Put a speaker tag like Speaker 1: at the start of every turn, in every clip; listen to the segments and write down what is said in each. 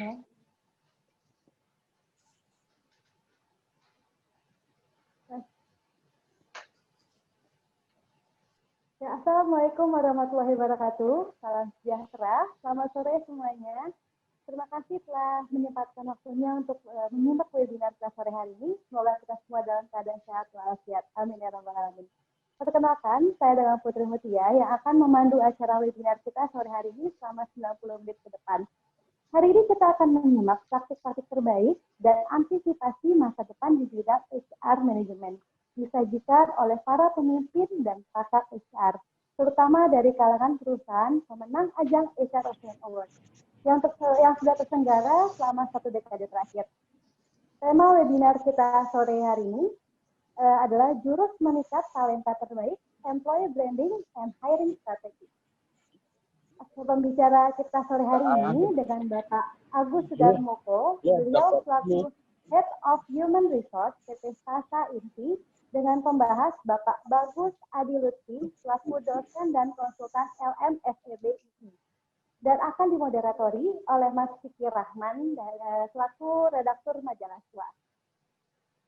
Speaker 1: Ya, Assalamualaikum warahmatullahi wabarakatuh. Salam sejahtera. Selamat sore semuanya. Terima kasih telah menyempatkan waktunya untuk menyimak webinar kita sore hari ini. Semoga kita semua dalam keadaan sehat walafiat. Amin ya rabbal alamin. Perkenalkan, saya dengan Putri Mutia yang akan memandu acara webinar kita sore hari ini selama 90 menit ke depan. Hari ini kita akan menyimak praktik-praktik terbaik dan antisipasi masa depan di bidang HR Management, disajikan oleh para pemimpin dan pakar HR, terutama dari kalangan perusahaan pemenang ajang HR Excellence Award, yang sudah terselenggara selama 1 dekade terakhir. Tema webinar kita sore hari ini adalah jurus meningkat talenta terbaik, Employee Branding and Hiring Strategy. Pembicara kita sore hari ini dengan Bapak Agus Sudarmoko, beliau selaku Head of Human Resource PT Sasa Inti, dengan pembahas Bapak Bagus Adi Lutfi, selaku dosen dan konsultan LMFEB UI, dan akan dimoderatori oleh Mas Fikir Rahman, selaku redaktur majalah SWA.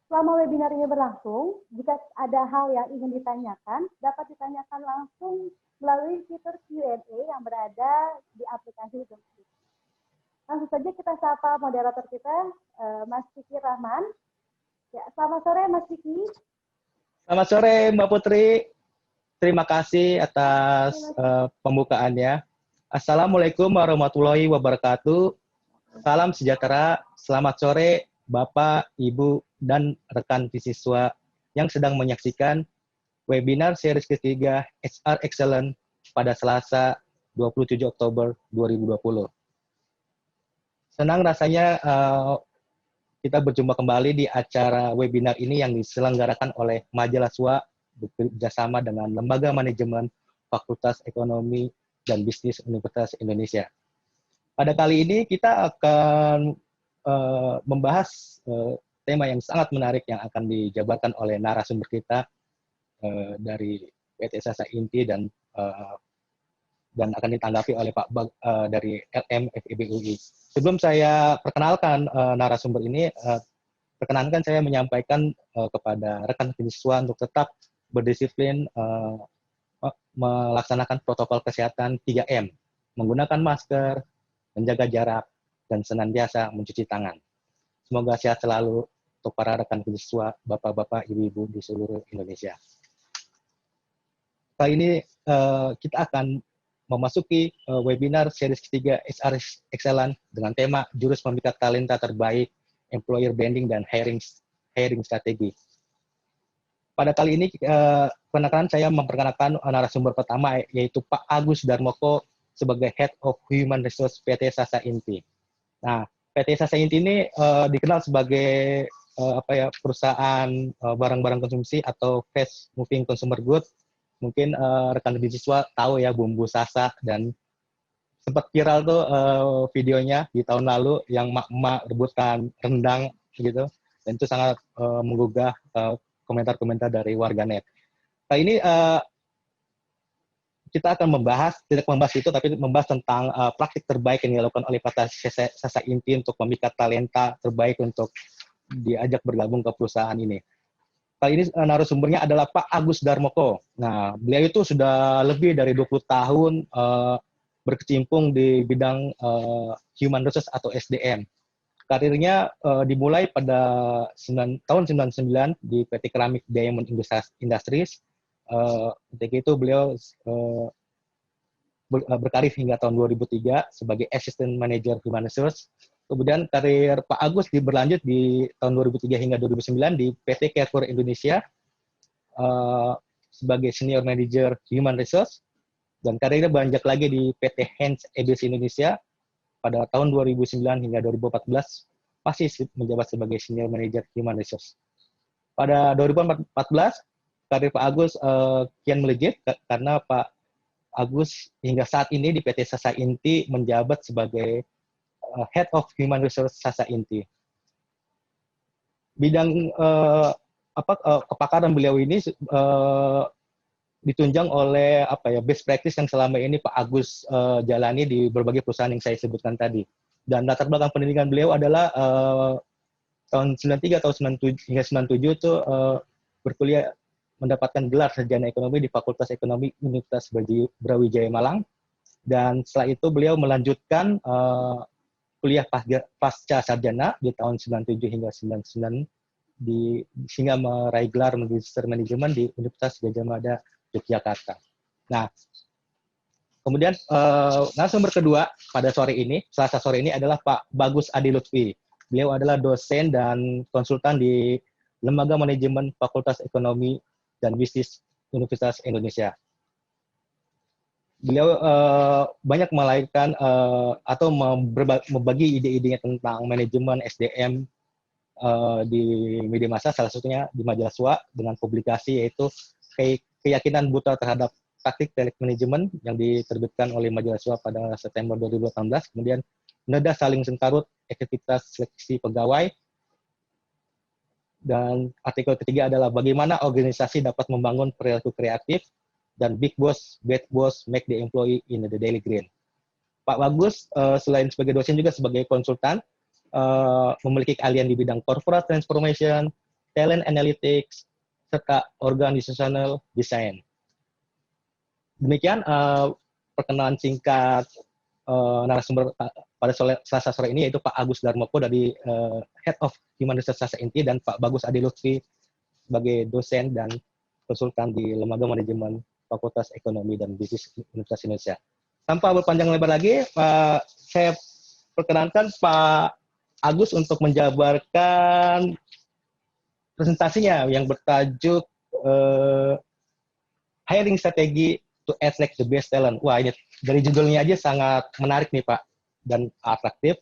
Speaker 1: Selama webinar ini berlangsung, jika ada hal yang ingin ditanyakan, dapat ditanyakan langsung melalui fitur Q&A yang berada di aplikasi Zoom. Langsung saja kita sapa moderator kita, Mas Fikir Rahman. Ya, selamat sore Mas Fikir.
Speaker 2: Selamat sore Mbak Putri. Terima kasih atas pembukaannya. Assalamualaikum warahmatullahi wabarakatuh. Salam sejahtera. Selamat sore Bapak, Ibu, dan rekan siswa yang sedang menyaksikan webinar series ketiga HR Excellence pada Selasa 27 Oktober 2020. Senang rasanya kita berjumpa kembali di acara webinar ini yang diselenggarakan oleh Majalah SWA bekerjasama dengan Lembaga Manajemen Fakultas Ekonomi dan Bisnis Universitas Indonesia. Pada kali ini kita akan membahas tema yang sangat menarik yang akan dijabarkan oleh narasumber kita dari PT Sasa Inti dan akan ditanggapi oleh Pak dari LMFEB UI. Sebelum saya perkenalkan narasumber ini, perkenankan saya menyampaikan kepada rekan siswa untuk tetap berdisiplin melaksanakan protokol kesehatan 3M, menggunakan masker, menjaga jarak, dan senantiasa mencuci tangan. Semoga sehat selalu untuk para rekan siswa, bapak-bapak, ibu-ibu di seluruh Indonesia. Kali ini kita akan memasuki webinar series ketiga HR Excellence dengan tema jurus memikat talenta terbaik, Employer Branding dan Hiring Strategi. Pada kali ini, saya memperkenalkan narasumber pertama, yaitu Pak Agus Darmoko sebagai Head of Human Resource PT Sasa Inti. Nah, PT Sasa Inti ini dikenal sebagai perusahaan barang-barang konsumsi atau fast moving consumer good. Mungkin rekan siswa tahu ya bumbu Sasa, dan sempat viral tuh videonya di tahun lalu yang mak-mak rebutan rendang gitu, dan itu sangat menggugah komentar-komentar dari warganet. Kali ini kita akan tidak membahas itu, tapi membahas tentang praktik terbaik yang dilakukan oleh PT Sasa Inti untuk memikat talenta terbaik untuk diajak bergabung ke perusahaan ini. Kali ini narasumbernya adalah Pak Agus Darmoko. Nah, beliau itu sudah lebih dari 20 tahun berkecimpung di bidang human resource atau SDM. Karirnya dimulai pada tahun 99 di PT Keramik Diamond Industries. Ketika itu beliau berkarir hingga tahun 2003 sebagai Assistant Manager Human Resource. Kemudian karir Pak Agus berlanjut di tahun 2003 hingga 2009 di PT Carrefour Indonesia sebagai Senior Manager Human Resource, dan karirnya beranjak lagi di PT Heinz Ebis Indonesia pada tahun 2009 hingga 2014 masih menjabat sebagai Senior Manager Human Resource. Pada 2014 karir Pak Agus kian melejit karena Pak Agus hingga saat ini di PT Sasa Inti menjabat sebagai Head of Human Resource Sasa Inti. Bidang kepakaran beliau ini ditunjang oleh best practice yang selama ini Pak Agus jalani di berbagai perusahaan yang saya sebutkan tadi. Dan latar belakang pendidikan beliau adalah tahun 93 atau 97 hingga 97 itu berkuliah mendapatkan gelar sarjana ekonomi di Fakultas Ekonomi Universitas Brawijaya Malang, dan setelah itu beliau melanjutkan kuliah pasca sarjana di tahun 97 hingga 99 sehingga meraih gelar Magister Manajemen di Universitas Gadjah Mada Yogyakarta. Nah, kemudian narasumber kedua pada Selasa sore ini adalah Pak Bagus Adi Lutfi. Beliau adalah dosen dan konsultan di Lembaga Manajemen Fakultas Ekonomi dan Bisnis Universitas Indonesia. Beliau banyak melahirkan atau membagi ide-idenya tentang manajemen SDM di media massa, salah satunya di majalah SWA dengan publikasi yaitu Keyakinan Buta Terhadap Taktik Teknik Manajemen yang diterbitkan oleh majalah SWA pada September 2018. Kemudian Nada Saling Sengkarut, Efektivitas Seleksi Pegawai. Dan artikel ketiga adalah bagaimana organisasi dapat membangun perilaku kreatif, dan Big Boss, Bad Boss, Make the Employee in the Daily Grind. Pak Bagus selain sebagai dosen juga sebagai konsultan, memiliki keahlian di bidang corporate transformation, talent analytics, serta organizational design. Demikian perkenalan singkat narasumber pada Selasa sore ini, yaitu Pak Agus Darmoko dari Head of Human Resources Inti, dan Pak Bagus Adi Lutfi sebagai dosen dan konsultan di Lembaga Manajemen Fakultas Ekonomi dan Bisnis Universitas Indonesia. Tanpa berpanjang lebar lagi, saya perkenankan Pak Agus untuk menjabarkan presentasinya yang bertajuk Hiring Strategy to Attract the Best Talent. Wah, ini dari judulnya aja sangat menarik nih Pak, dan atraktif.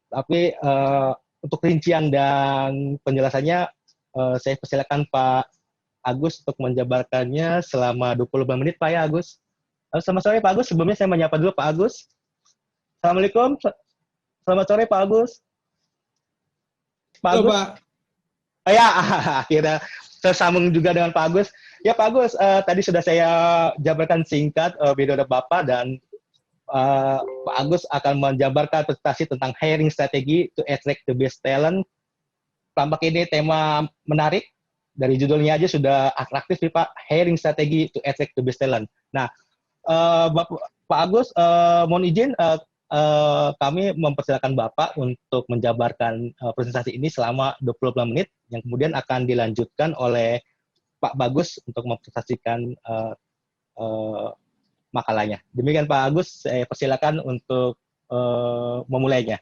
Speaker 2: Tapi untuk rincian dan penjelasannya, saya persilakan Pak Agus untuk menjabarkannya selama 25 menit Pak ya Agus. Selamat sore Pak Agus, sebelumnya saya menyapa dulu Pak Agus. Assalamualaikum, selamat sore Pak Agus. Pak Agus. Pak. Ya, akhirnya tersambung juga dengan Pak Agus. Ya Pak Agus, tadi sudah saya jabarkan singkat periode Bapak, dan Pak Agus akan menjabarkan presentasi tentang hiring strategi to attract the best talent. Tampak ini tema menarik, dari judulnya aja sudah atraktif nih Pak, hiring strategi to attract the best talent. Nah, Pak Agus, mohon izin kami mempersilakan Bapak untuk menjabarkan presentasi ini selama 25 menit, yang kemudian akan dilanjutkan oleh Pak Bagus untuk mempresentasikan makalahnya. Demikian Pak Agus, saya persilakan untuk memulainya.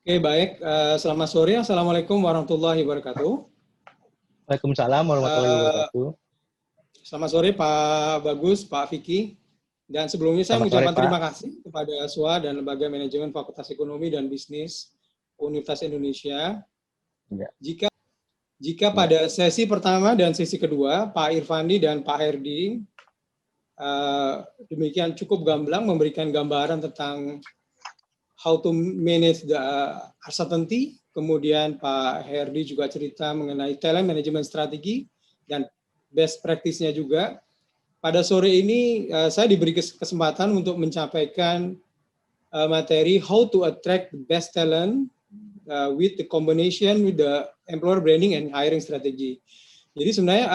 Speaker 3: Oke, baik. Selamat sore. Assalamualaikum warahmatullahi wabarakatuh.
Speaker 2: Waalaikumsalam warahmatullahi wabarakatuh.
Speaker 3: Selamat sore Pak Bagus, Pak Vicky. Dan sebelumnya saya mengucapkan terima kasih kepada SWA dan Lembaga Manajemen Fakultas Ekonomi dan Bisnis Universitas Indonesia. Ya. Jika pada sesi pertama dan sesi kedua, Pak Irfandi dan Pak Herdi demikian cukup gamblang memberikan gambaran tentang how to manage the uncertainty. Kemudian Pak Herdi juga cerita mengenai talent management strategi dan best practice-nya juga. Pada sore ini saya diberi kesempatan untuk mencapaikan materi how to attract the best talent with the combination with the employer branding and hiring strategy. Jadi sebenarnya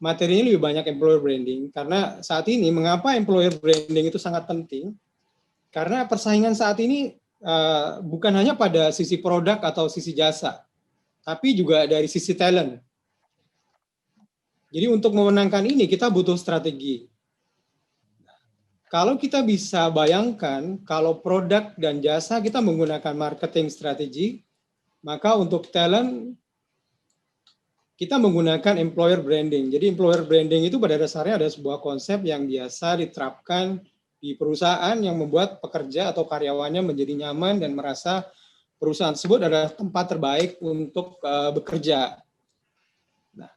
Speaker 3: materinya lebih banyak employer branding, karena saat ini mengapa employer branding itu sangat penting? Karena persaingan saat ini bukan hanya pada sisi produk atau sisi jasa, tapi juga dari sisi talent. Jadi untuk memenangkan ini kita butuh strategi. Kalau kita bisa bayangkan, kalau produk dan jasa kita menggunakan marketing strategi, maka untuk talent kita menggunakan employer branding. Jadi employer branding itu pada dasarnya ada sebuah konsep yang biasa diterapkan di perusahaan yang membuat pekerja atau karyawannya menjadi nyaman dan merasa perusahaan tersebut adalah tempat terbaik untuk bekerja. Nah,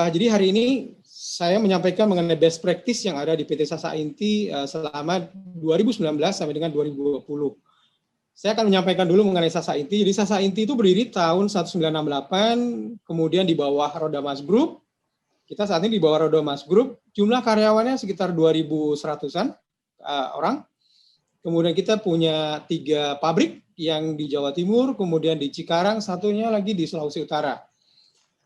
Speaker 3: jadi hari ini saya menyampaikan mengenai best practice yang ada di PT Sasa Inti selama 2019 sampai dengan 2020. Saya akan menyampaikan dulu mengenai Sasa Inti. Jadi Sasa Inti itu berdiri tahun 1968, kemudian di bawah Roda Mas Group. Kita saat ini di bawah Roda Mas Group, jumlah karyawannya sekitar 2.100-an. orang. Kemudian kita punya 3 pabrik yang di Jawa Timur, kemudian di Cikarang, satunya lagi di Sulawesi Utara.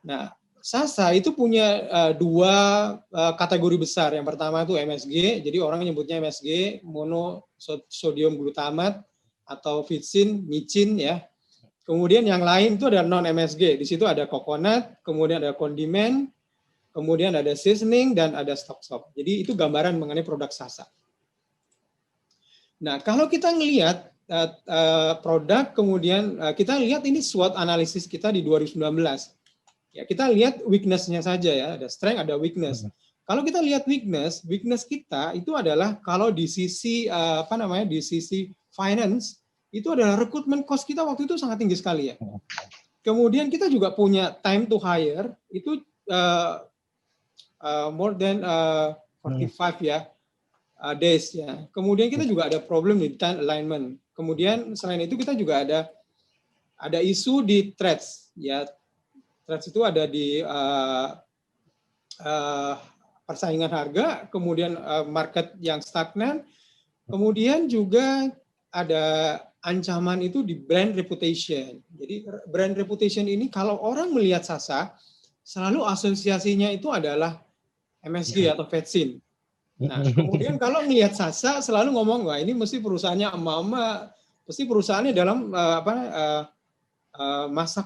Speaker 3: Nah, Sasa itu punya 2 kategori besar. Yang pertama itu MSG, jadi orang nyebutnya MSG, monosodium glutamat atau vitsin, micin ya. Kemudian yang lain itu ada non-MSG. Di situ ada coconut, kemudian ada kondimen, kemudian ada seasoning, dan ada stock shop. Jadi itu gambaran mengenai produk Sasa. Nah, kalau kita ngelihat produk, kemudian kita lihat ini SWOT analisis kita di 2019. Ya, kita lihat weakness-nya saja ya, ada strength, ada weakness. Kalau kita lihat weakness kita itu adalah kalau di sisi di sisi finance, itu adalah recruitment cost kita waktu itu sangat tinggi sekali ya. Kemudian kita juga punya time to hire itu more than 45 ya days ya. Kemudian kita juga ada problem di time alignment. Kemudian selain itu kita juga ada isu di threats ya. Threats itu ada di persaingan harga, kemudian market yang stagnan, kemudian juga ada ancaman itu di brand reputation. Jadi brand reputation ini kalau orang melihat Sasa, selalu asosiasinya itu adalah MSG atau vetsin. Nah, kemudian kalau melihat Sasa, selalu ngomong, wah ini mesti perusahaannya emak-emak, mesti perusahaannya dalam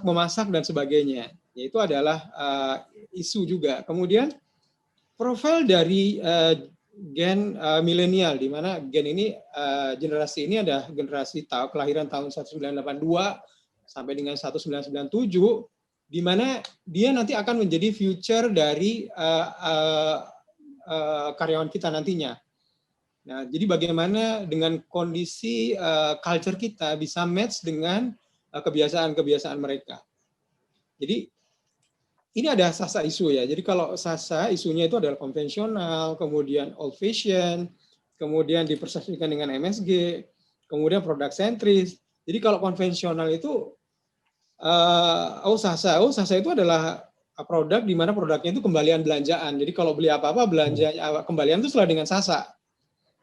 Speaker 3: memasak dan sebagainya. Yaitu adalah isu juga. Kemudian profil dari gen milenial, di mana gen ini generasi ini ada generasi kelahiran tahun 1982 sampai dengan 1997, di mana dia nanti akan menjadi future dari karyawan kita nantinya. Nah, jadi bagaimana dengan kondisi culture kita bisa match dengan kebiasaan-kebiasaan mereka. Jadi ini ada Sasa isu ya. Jadi kalau Sasa isunya itu adalah konvensional, kemudian old fashion, kemudian dipersepsikan dengan MSG, kemudian produk sentris. Jadi kalau konvensional itu Sasa itu adalah produk di mana produknya itu kembalian belanjaan. Jadi kalau beli apa-apa belanja kembalian itu selalu dengan Sasa.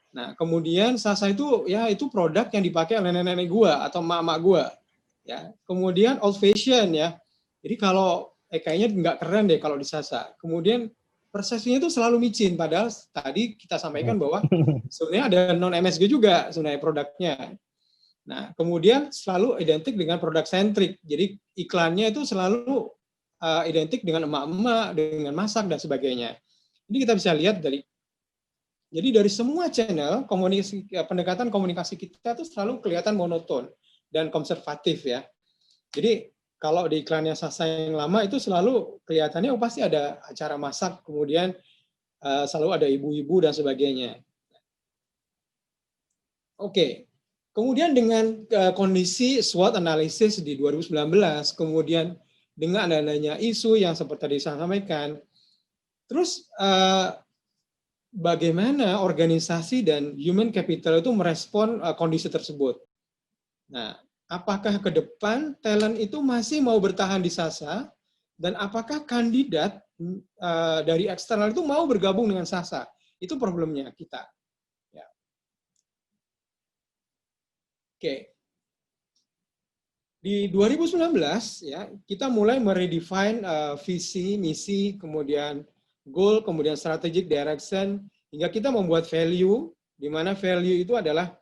Speaker 3: Nah, kemudian Sasa itu ya itu produk yang dipakai oleh nenek-nenek gua atau emak-emak gua. Ya. Kemudian old fashion ya. Jadi kalau kayaknya nggak keren deh kalau di Sasa. Kemudian persepsinya itu selalu micin, padahal tadi kita sampaikan bahwa sebenarnya ada non-MSG juga sebenarnya produknya. Nah, kemudian selalu identik dengan produk sentrik. Jadi iklannya itu selalu identik dengan emak-emak, dengan masak dan sebagainya. Ini kita bisa lihat dari semua channel pendekatan komunikasi kita itu selalu kelihatan monoton dan konservatif ya. Jadi kalau di iklannya Sasa yang lama itu selalu kelihatannya pasti ada acara masak, kemudian selalu ada ibu-ibu dan sebagainya. Oke, kemudian dengan kondisi SWOT analisis di 2019, kemudian dengan adanya isu yang seperti tadi saya sampaikan, terus bagaimana organisasi dan human capital itu merespon kondisi tersebut. Nah, apakah ke depan talent itu masih mau bertahan di Sasa, dan apakah kandidat dari eksternal itu mau bergabung dengan Sasa? Itu problemnya kita. Ya. Oke. Di 2019 ya kita mulai meredefine visi, misi, kemudian goal, kemudian strategic direction, hingga kita membuat value, di mana value itu adalah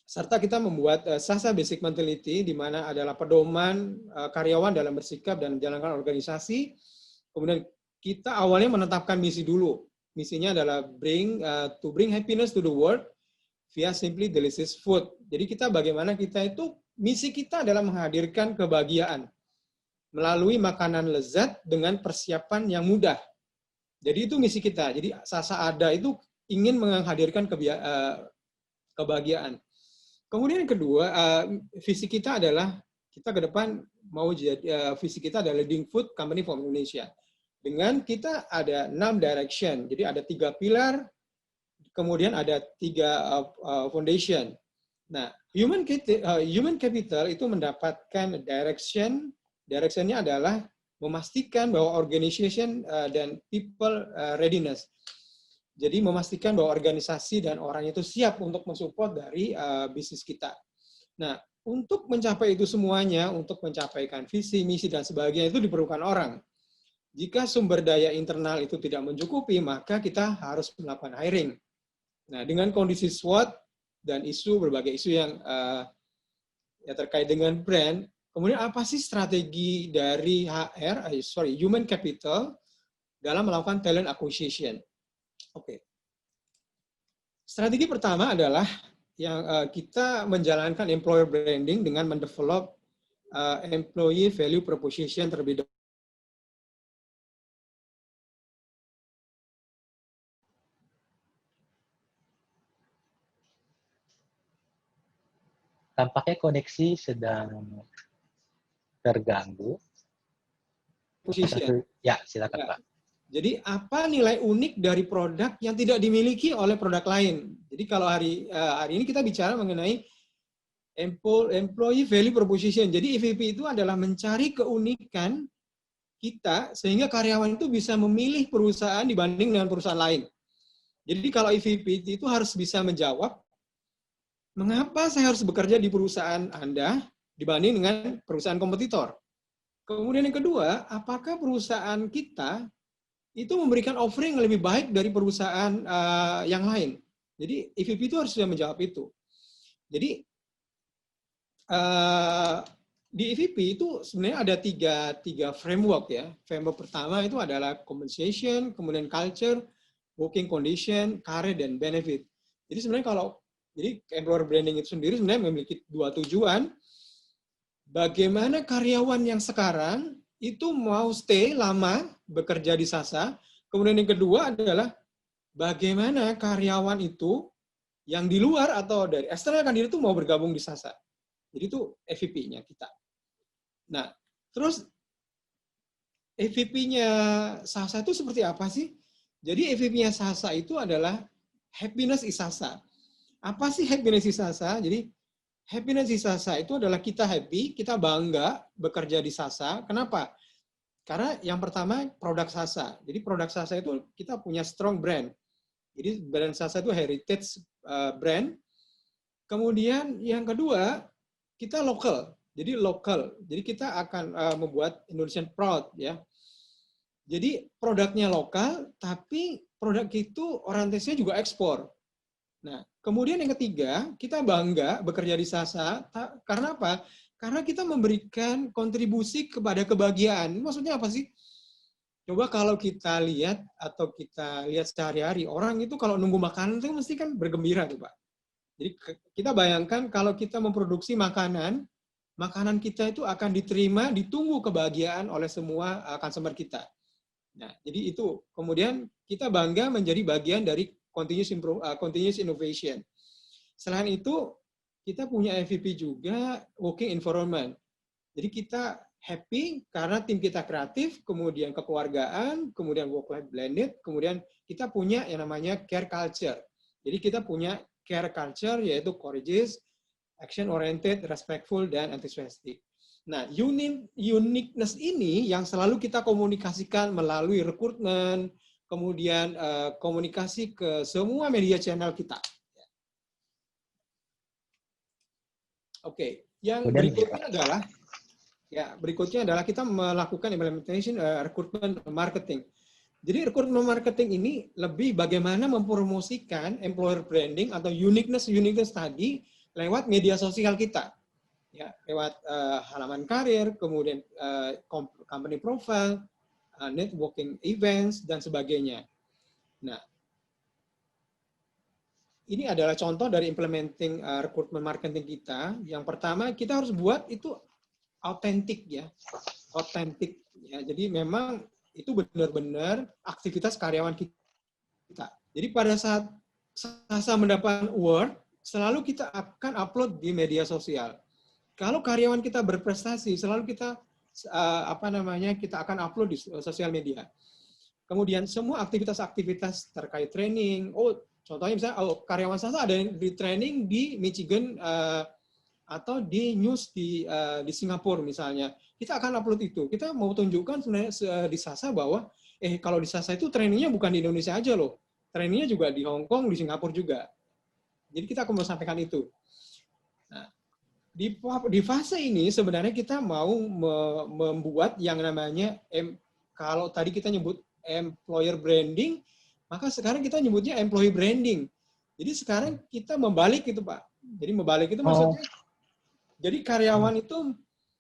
Speaker 3: serta kita membuat Sasa Basic Mentality, di mana adalah pedoman karyawan dalam bersikap dan menjalankan organisasi. Kemudian kita awalnya menetapkan misi dulu. Misinya adalah to bring happiness to the world via simply delicious food. Jadi kita bagaimana kita itu, misi kita adalah menghadirkan kebahagiaan melalui makanan lezat dengan persiapan yang mudah. Jadi itu misi kita. Jadi Sasa ada itu ingin menghadirkan kebahagiaan. Kemudian yang kedua, visi kita adalah kita ke depan mau jadi visi kita adalah leading food company from Indonesia. Dengan kita ada 6 direction. Jadi ada 3 pilar, kemudian ada 3 foundation. Nah, human capital itu mendapatkan direction. Directionnya adalah memastikan bahwa organization dan people readiness. Jadi memastikan bahwa organisasi dan orang itu siap untuk mensupport dari bisnis kita. Nah, untuk mencapai itu semuanya, untuk mencapaikan visi, misi, dan sebagainya itu diperlukan orang. Jika sumber daya internal itu tidak mencukupi, maka kita harus melakukan hiring. Nah, dengan kondisi SWOT dan berbagai isu yang ya terkait dengan brand, kemudian apa sih strategi dari human capital dalam melakukan talent acquisition? Oke. Strategi pertama adalah yang kita menjalankan employer branding dengan mendevelop employee value proposition terlebih dahulu.
Speaker 2: Tampaknya koneksi sedang terganggu.
Speaker 3: Position.
Speaker 2: Ya, silakan
Speaker 3: Ya.
Speaker 2: Pak.
Speaker 3: Jadi apa nilai unik dari produk yang tidak dimiliki oleh produk lain? Jadi kalau hari ini kita bicara mengenai employee value proposition. Jadi EVP itu adalah mencari keunikan kita sehingga karyawan itu bisa memilih perusahaan dibanding dengan perusahaan lain. Jadi kalau EVP itu harus bisa menjawab, mengapa saya harus bekerja di perusahaan Anda dibanding dengan perusahaan kompetitor? Kemudian yang kedua, apakah perusahaan kita itu memberikan offering yang lebih baik dari perusahaan yang lain? Jadi EVP itu harus bisa menjawab itu. Jadi di EVP itu sebenarnya ada tiga framework ya. Framework pertama itu adalah compensation, kemudian culture, working condition, career, dan benefit. Jadi sebenarnya jadi employer branding itu sendiri sebenarnya memiliki dua tujuan. Bagaimana karyawan yang sekarang itu mau stay lama bekerja di Sasa. Kemudian yang kedua adalah bagaimana karyawan itu yang di luar atau dari eksternal kandidat itu mau bergabung di Sasa. Jadi itu EVP-nya kita. Nah, terus EVP-nya Sasa itu seperti apa sih? Jadi EVP-nya Sasa itu adalah happiness is Sasa. Apa sih happiness is Sasa? Jadi happiness di Sasa itu adalah kita happy, kita bangga bekerja di Sasa. Kenapa? Karena yang pertama produk Sasa. Jadi produk Sasa itu kita punya strong brand. Jadi brand Sasa itu heritage brand. Kemudian yang kedua, kita lokal. Jadi lokal. Jadi kita akan membuat Indonesian proud ya. Jadi produknya lokal, tapi produk itu orientasinya juga ekspor. Nah, kemudian yang ketiga, kita bangga bekerja di Sasa. Karena apa? Karena kita memberikan kontribusi kepada kebahagiaan. Maksudnya apa sih? Coba kalau kita lihat atau kita lihat sehari-hari, orang itu kalau nunggu makanan itu mesti kan bergembira tuh Pak. Jadi kita bayangkan kalau kita memproduksi makanan, makanan kita itu akan diterima, ditunggu kebahagiaan oleh semua customer kita. Nah, jadi itu. Kemudian kita bangga menjadi bagian dari continuous innovation. Selain itu, kita punya EVP juga working environment. Jadi kita happy karena tim kita kreatif, kemudian kekeluargaan, kemudian work-life blended, kemudian kita punya yang namanya care culture. Jadi kita punya care culture yaitu courageous, action-oriented, respectful, dan enthusiastic. Nah, uniqueness ini yang selalu kita komunikasikan melalui rekrutmen, kemudian komunikasi ke semua media channel kita. Oke, yang berikutnya adalah kita melakukan implementation recruitment marketing. Jadi recruitment marketing ini lebih bagaimana mempromosikan employer branding atau uniqueness tadi lewat media sosial kita. Ya, lewat halaman karir, kemudian company profile, networking events, dan sebagainya. Nah, ini adalah contoh dari implementing recruitment marketing kita. Yang pertama, kita harus buat itu autentik ya. Autentik. Ya. Jadi memang itu benar-benar aktivitas karyawan kita. Jadi pada saat Sasa mendapat award, selalu kita akan upload di media sosial. Kalau karyawan kita berprestasi, selalu kita kita akan upload di sosial media. Kemudian semua aktivitas-aktivitas terkait training. Contohnya misalnya karyawan Sasa ada yang di training di Michigan atau di news di Singapura misalnya. Kita akan upload itu. Kita mau tunjukkan sebenarnya di Sasa bahwa kalau di Sasa itu trainingnya bukan di Indonesia aja loh. trainingnya juga di Hong Kong, di Singapura juga. Jadi kita akan sampaikan itu. Nah, di fase ini sebenarnya kita mau membuat yang namanya, kalau tadi kita nyebut employer branding, maka sekarang kita nyebutnya employee branding. Jadi sekarang kita membalik itu, Pak. Jadi membalik itu maksudnya, jadi karyawan itu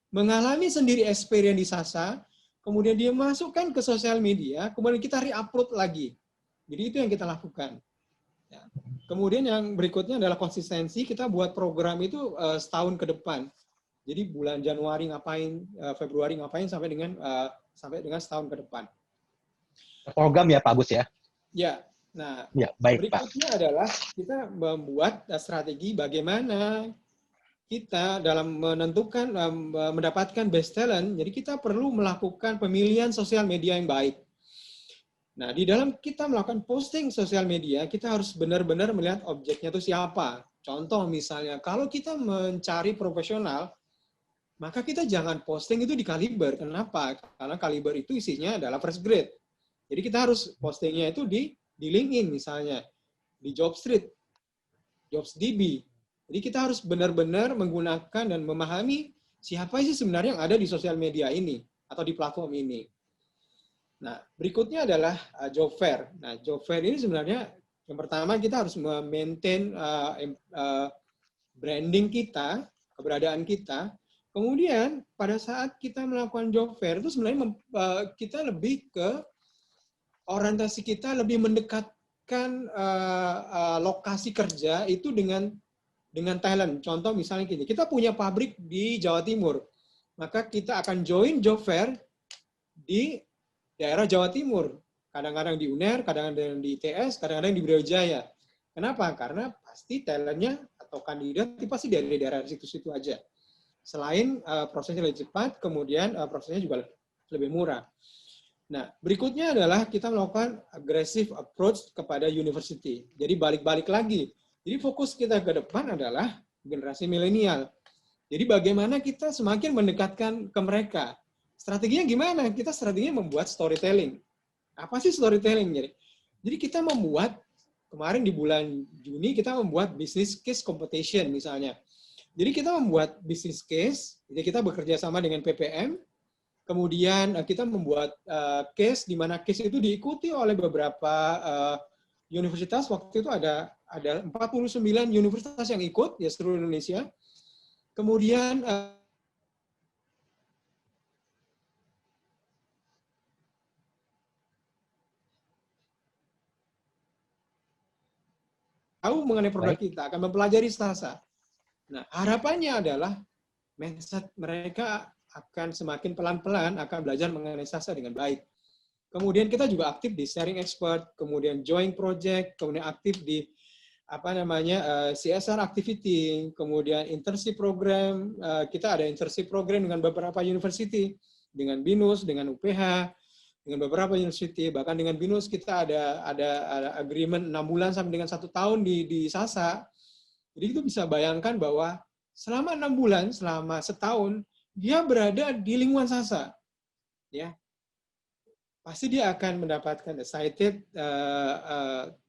Speaker 3: mengalami sendiri experience di Sasa, kemudian dia masukkan ke sosial media, kemudian kita re-upload lagi. Jadi itu yang kita lakukan. Ya. Kemudian yang berikutnya adalah konsistensi, kita buat program itu setahun ke depan. Jadi bulan Januari ngapain, Februari ngapain sampai dengan setahun ke depan.
Speaker 2: Program ya Pak Agus ya?
Speaker 3: Ya, nah
Speaker 2: ya, baik,
Speaker 3: berikutnya
Speaker 2: Pak.
Speaker 3: adalah kita membuat strategi bagaimana kita dalam menentukan, mendapatkan best talent, jadi kita perlu melakukan pemilihan sosial media yang baik. Nah, di dalam kita melakukan posting sosial media, kita harus benar-benar melihat objeknya itu siapa. Contoh misalnya, kalau kita mencari profesional, maka kita jangan posting itu di Kaliber. Kenapa? Karena Kaliber itu isinya adalah fresh grade. Jadi kita harus postingnya itu di LinkedIn misalnya, di Jobstreet, JobsDB. Jadi kita harus benar-benar menggunakan dan memahami siapa sih sebenarnya yang ada di sosial media ini atau di platform ini. Nah, berikutnya adalah job fair. Nah, job fair ini sebenarnya yang pertama kita harus memaintain branding kita, keberadaan kita. Kemudian pada saat kita melakukan job fair itu sebenarnya kita lebih ke orientasi kita lebih mendekatkan lokasi kerja itu dengan talent. Contoh misalnya gini, kita punya pabrik di Jawa Timur, maka kita akan join job fair di daerah Jawa Timur. Kadang-kadang di UNER, kadang-kadang di ITS, kadang-kadang di Brawijaya. Kenapa? Karena pasti talentnya atau kandidat pasti dari daerah situ-situ aja. Selain prosesnya lebih cepat, kemudian prosesnya juga lebih murah. Nah, berikutnya adalah kita melakukan aggressive approach kepada university. Jadi balik-balik lagi. Jadi fokus kita ke depan adalah generasi milenial. Jadi bagaimana kita semakin mendekatkan ke mereka. Strateginya gimana? Kita strateginya membuat storytelling. Apa sih storytelling? Jadi kita membuat, kemarin di bulan Juni kita membuat business case competition misalnya. Jadi kita membuat business case, jadi kita bekerja sama dengan PPM, kemudian kita membuat case, di mana case itu diikuti oleh beberapa universitas. Waktu itu ada 49 universitas yang ikut, ya seluruh Indonesia. Kemudian tahu mengenai produk kita, akan mempelajari Sasa. Nah, harapannya adalah mindset mereka akan semakin pelan-pelan akan belajar mengenai Sasa dengan baik. Kemudian kita juga aktif di sharing expert, kemudian join project, kemudian aktif di CSR activity, kemudian internship program. Kita ada internship program dengan beberapa university, dengan BINUS, dengan UPH, dengan beberapa university, bahkan dengan BINUS kita ada agreement 6 bulan sampai dengan 1 tahun di Sasa. Jadi itu bisa bayangkan bahwa selama 6 bulan, selama setahun, dia berada di lingkungan Sasa. Ya, pasti dia akan mendapatkan excited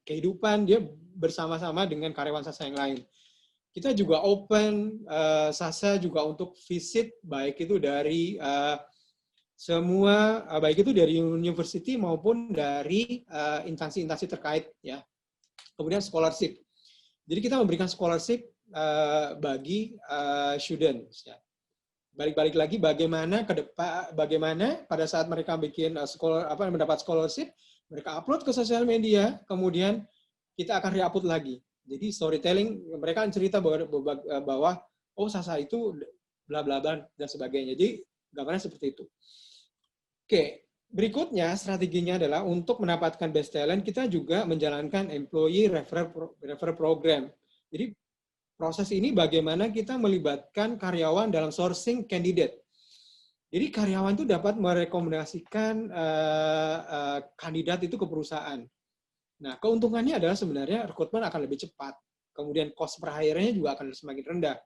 Speaker 3: kehidupan dia bersama-sama dengan karyawan Sasa yang lain. Kita juga open Sasa juga untuk visit, baik itu dari semua, baik itu dari university maupun dari instansi-instansi terkait, ya. Kemudian scholarship. Jadi kita memberikan scholarship bagi students. Ya. Balik-balik lagi bagaimana ke depan, bagaimana pada saat mereka bikin mendapat scholarship, mereka upload ke sosial media, kemudian kita akan re-upload lagi. Jadi storytelling, mereka akan cerita bahwa oh Sasa itu bla bla bla dan sebagainya. Jadi gambarnya seperti itu. Oke, berikutnya strateginya adalah untuk mendapatkan best talent, kita juga menjalankan employee referral program. Jadi proses ini bagaimana kita melibatkan karyawan dalam sourcing candidate. Jadi karyawan itu dapat merekomendasikan kandidat itu ke perusahaan. Nah, keuntungannya adalah sebenarnya rekrutmen akan lebih cepat. Kemudian cost per hire-nya juga akan semakin rendah.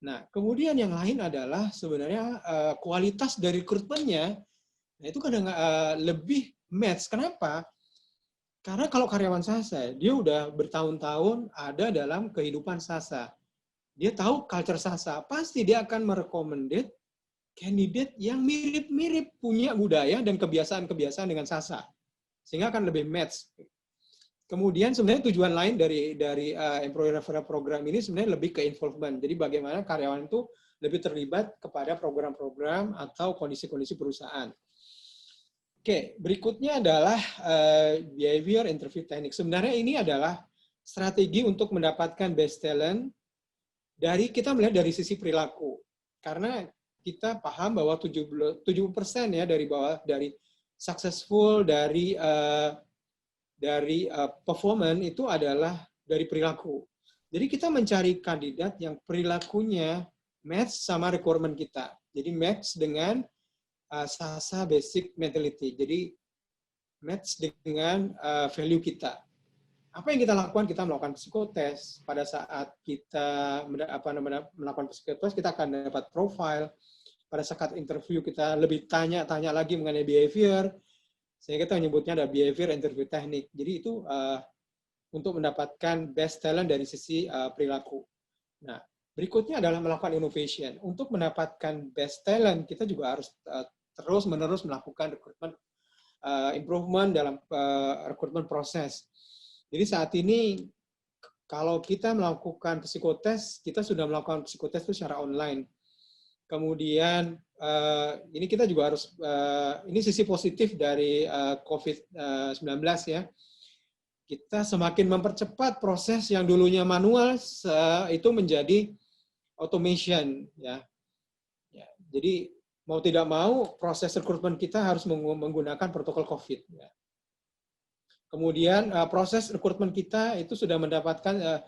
Speaker 3: Nah, kemudian yang lain adalah sebenarnya kualitas dari rekrutmennya, nah itu kadang lebih match. Kenapa? Karena kalau karyawan Sasa, dia udah bertahun-tahun ada dalam kehidupan Sasa. Dia tahu culture Sasa, pasti dia akan merekomendasi candidate yang mirip-mirip punya budaya dan kebiasaan-kebiasaan dengan Sasa. Sehingga akan lebih match. Kemudian sebenarnya tujuan lain dari employee referral program ini sebenarnya lebih ke involvement. Jadi bagaimana karyawan itu lebih terlibat kepada program-program atau kondisi-kondisi perusahaan. Oke, berikutnya adalah behavior interview technique. Sebenarnya ini adalah strategi untuk mendapatkan best talent kita melihat dari sisi perilaku. Karena kita paham bahwa 70% ya dari successful dari performance itu adalah dari perilaku. Jadi kita mencari kandidat yang perilakunya match sama requirement kita. Jadi match dengan Sasa basic mentality. Jadi match dengan value kita. Apa yang kita lakukan? Kita melakukan psikotes. Pada saat kita melakukan psikotes, kita akan dapat profile. Pada saat interview kita lebih tanya lagi mengenai behavior. Sehingga kita menyebutnya ada behavior interview teknik. Jadi itu untuk mendapatkan best talent dari sisi perilaku. Nah, berikutnya adalah melakukan innovation. Untuk mendapatkan best talent, kita juga harus terus-menerus melakukan rekrutmen improvement dalam rekrutmen proses. Jadi saat ini kalau kita melakukan psikotes, kita sudah melakukan psikotes itu secara online. Kemudian ini kita juga harus ini sisi positif dari COVID-19 ya. Kita semakin mempercepat proses yang dulunya manual itu menjadi automation ya. Jadi mau tidak mau proses rekrutmen kita harus menggunakan protokol COVID ya. Kemudian proses rekrutmen kita itu sudah mendapatkan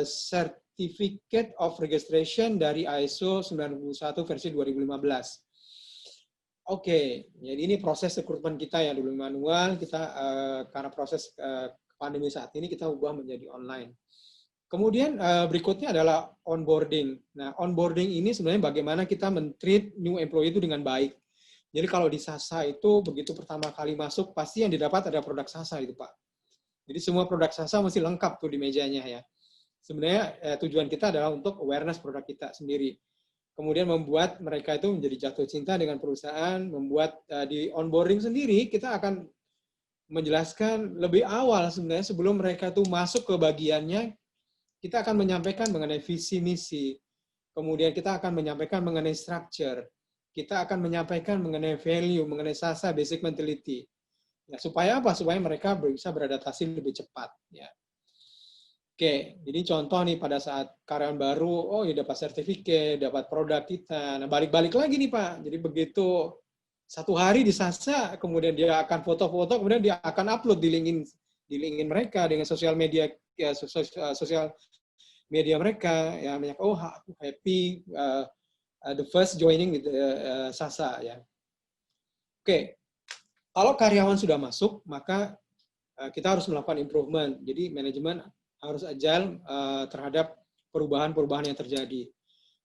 Speaker 3: Certificate of Registration dari ISO 91 versi 2015. Oke, jadi ini proses rekrutmen kita yang dulu manual, kita karena proses pandemi saat ini kita ubah menjadi online. Kemudian berikutnya adalah onboarding. Nah, onboarding ini sebenarnya bagaimana kita men-treat new employee itu dengan baik. Jadi kalau di Sasa itu begitu pertama kali masuk, pasti yang didapat ada produk Sasa itu, Pak. Jadi semua produk Sasa mesti lengkap tuh di mejanya ya. Sebenarnya tujuan kita adalah untuk awareness produk kita sendiri. Kemudian membuat mereka itu menjadi jatuh cinta dengan perusahaan, membuat di onboarding sendiri kita akan menjelaskan lebih awal sebenarnya sebelum mereka itu masuk ke bagiannya, kita akan menyampaikan mengenai visi misi. Kemudian kita akan menyampaikan mengenai structure. Kita akan menyampaikan mengenai value, mengenai Sasa basic mentality. Ya, supaya apa? Supaya mereka bisa beradaptasi lebih cepat ya. Oke, jadi contoh nih pada saat karyawan baru, oh ya dapat sertifikat, dapat produk kita. Nah balik-balik lagi nih Pak. Jadi begitu satu hari di Sasa, kemudian dia akan foto-foto, kemudian dia akan upload di LinkedIn mereka dengan sosial media mereka. Ya banyak, oh aku happy the first joining with Sasa ya. Oke, kalau karyawan sudah masuk, maka kita harus melakukan improvement. Jadi manajemen harus agile terhadap perubahan-perubahan yang terjadi.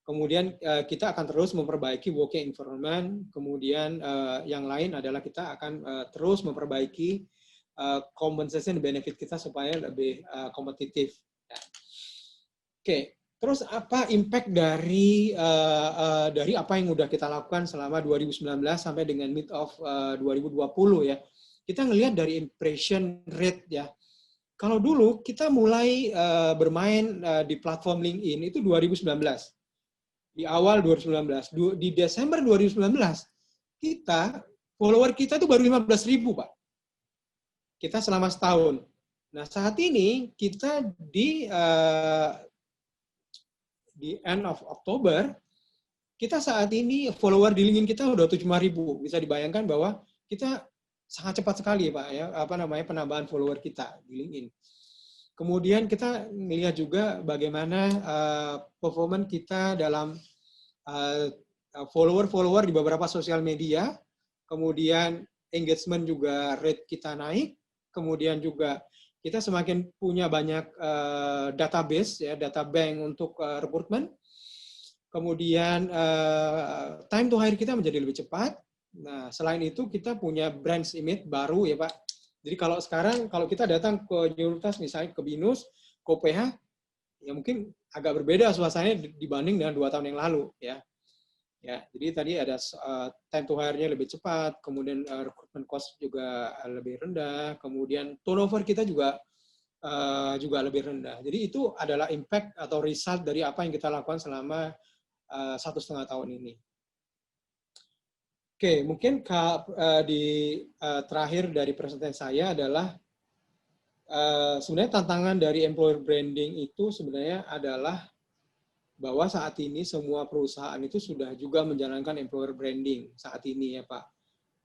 Speaker 3: Kemudian kita akan terus memperbaiki working environment. Kemudian yang lain adalah kita akan terus memperbaiki compensation benefit kita supaya lebih kompetitif. Ya. Oke, terus apa impact dari apa yang udah kita lakukan selama 2019 sampai dengan mid of 2020 ya. Kita ngelihat dari impression rate ya. Kalau dulu kita mulai bermain di platform LinkedIn itu 2019. Di awal 2019. Di Desember 2019, follower kita itu baru 15.000, Pak. Kita selama setahun. Nah, saat ini kita di end of Oktober, kita saat ini follower di LinkedIn kita udah 75.000. Bisa dibayangkan bahwa kita sangat cepat sekali Pak ya penambahan follower kita di LinkedIn. Kemudian kita melihat juga bagaimana performance kita dalam follower di beberapa sosial media. Kemudian engagement juga rate kita naik. Kemudian juga kita semakin punya banyak database ya, data bank untuk rekrutmen. Kemudian time to hire kita menjadi lebih cepat. Nah, selain itu kita punya brand image baru ya Pak. Jadi kalau sekarang, kalau kita datang ke universitas, misalnya ke BINUS, ke UPH, ya mungkin agak berbeda suasananya dibanding dengan 2 tahun yang lalu, ya. Ya, jadi tadi ada time to hire-nya lebih cepat, kemudian recruitment cost juga lebih rendah, kemudian turnover kita juga lebih rendah. Jadi itu adalah impact atau result dari apa yang kita lakukan selama 1,5 tahun ini. Oke, mungkin terakhir dari presentasi saya adalah sebenarnya tantangan dari employer branding itu sebenarnya adalah bahwa saat ini semua perusahaan itu sudah juga menjalankan employer branding saat ini ya Pak.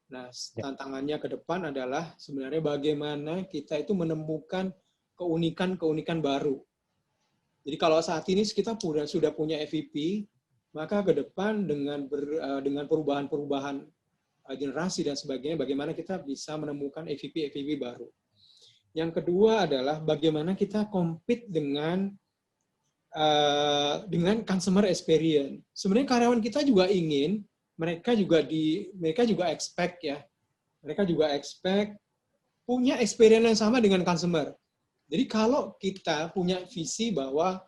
Speaker 3: Nah, tantangannya ke depan adalah sebenarnya bagaimana kita itu menemukan keunikan-keunikan baru. Jadi kalau saat ini kita sudah punya FVP, maka ke depan dengan perubahan-perubahan generasi dan sebagainya, bagaimana kita bisa menemukan FVP baru. Yang kedua adalah bagaimana kita compete dengan customer experience. Sebenarnya karyawan kita juga ingin, mereka juga expect ya, mereka juga expect punya experience yang sama dengan customer. Jadi kalau kita punya visi bahwa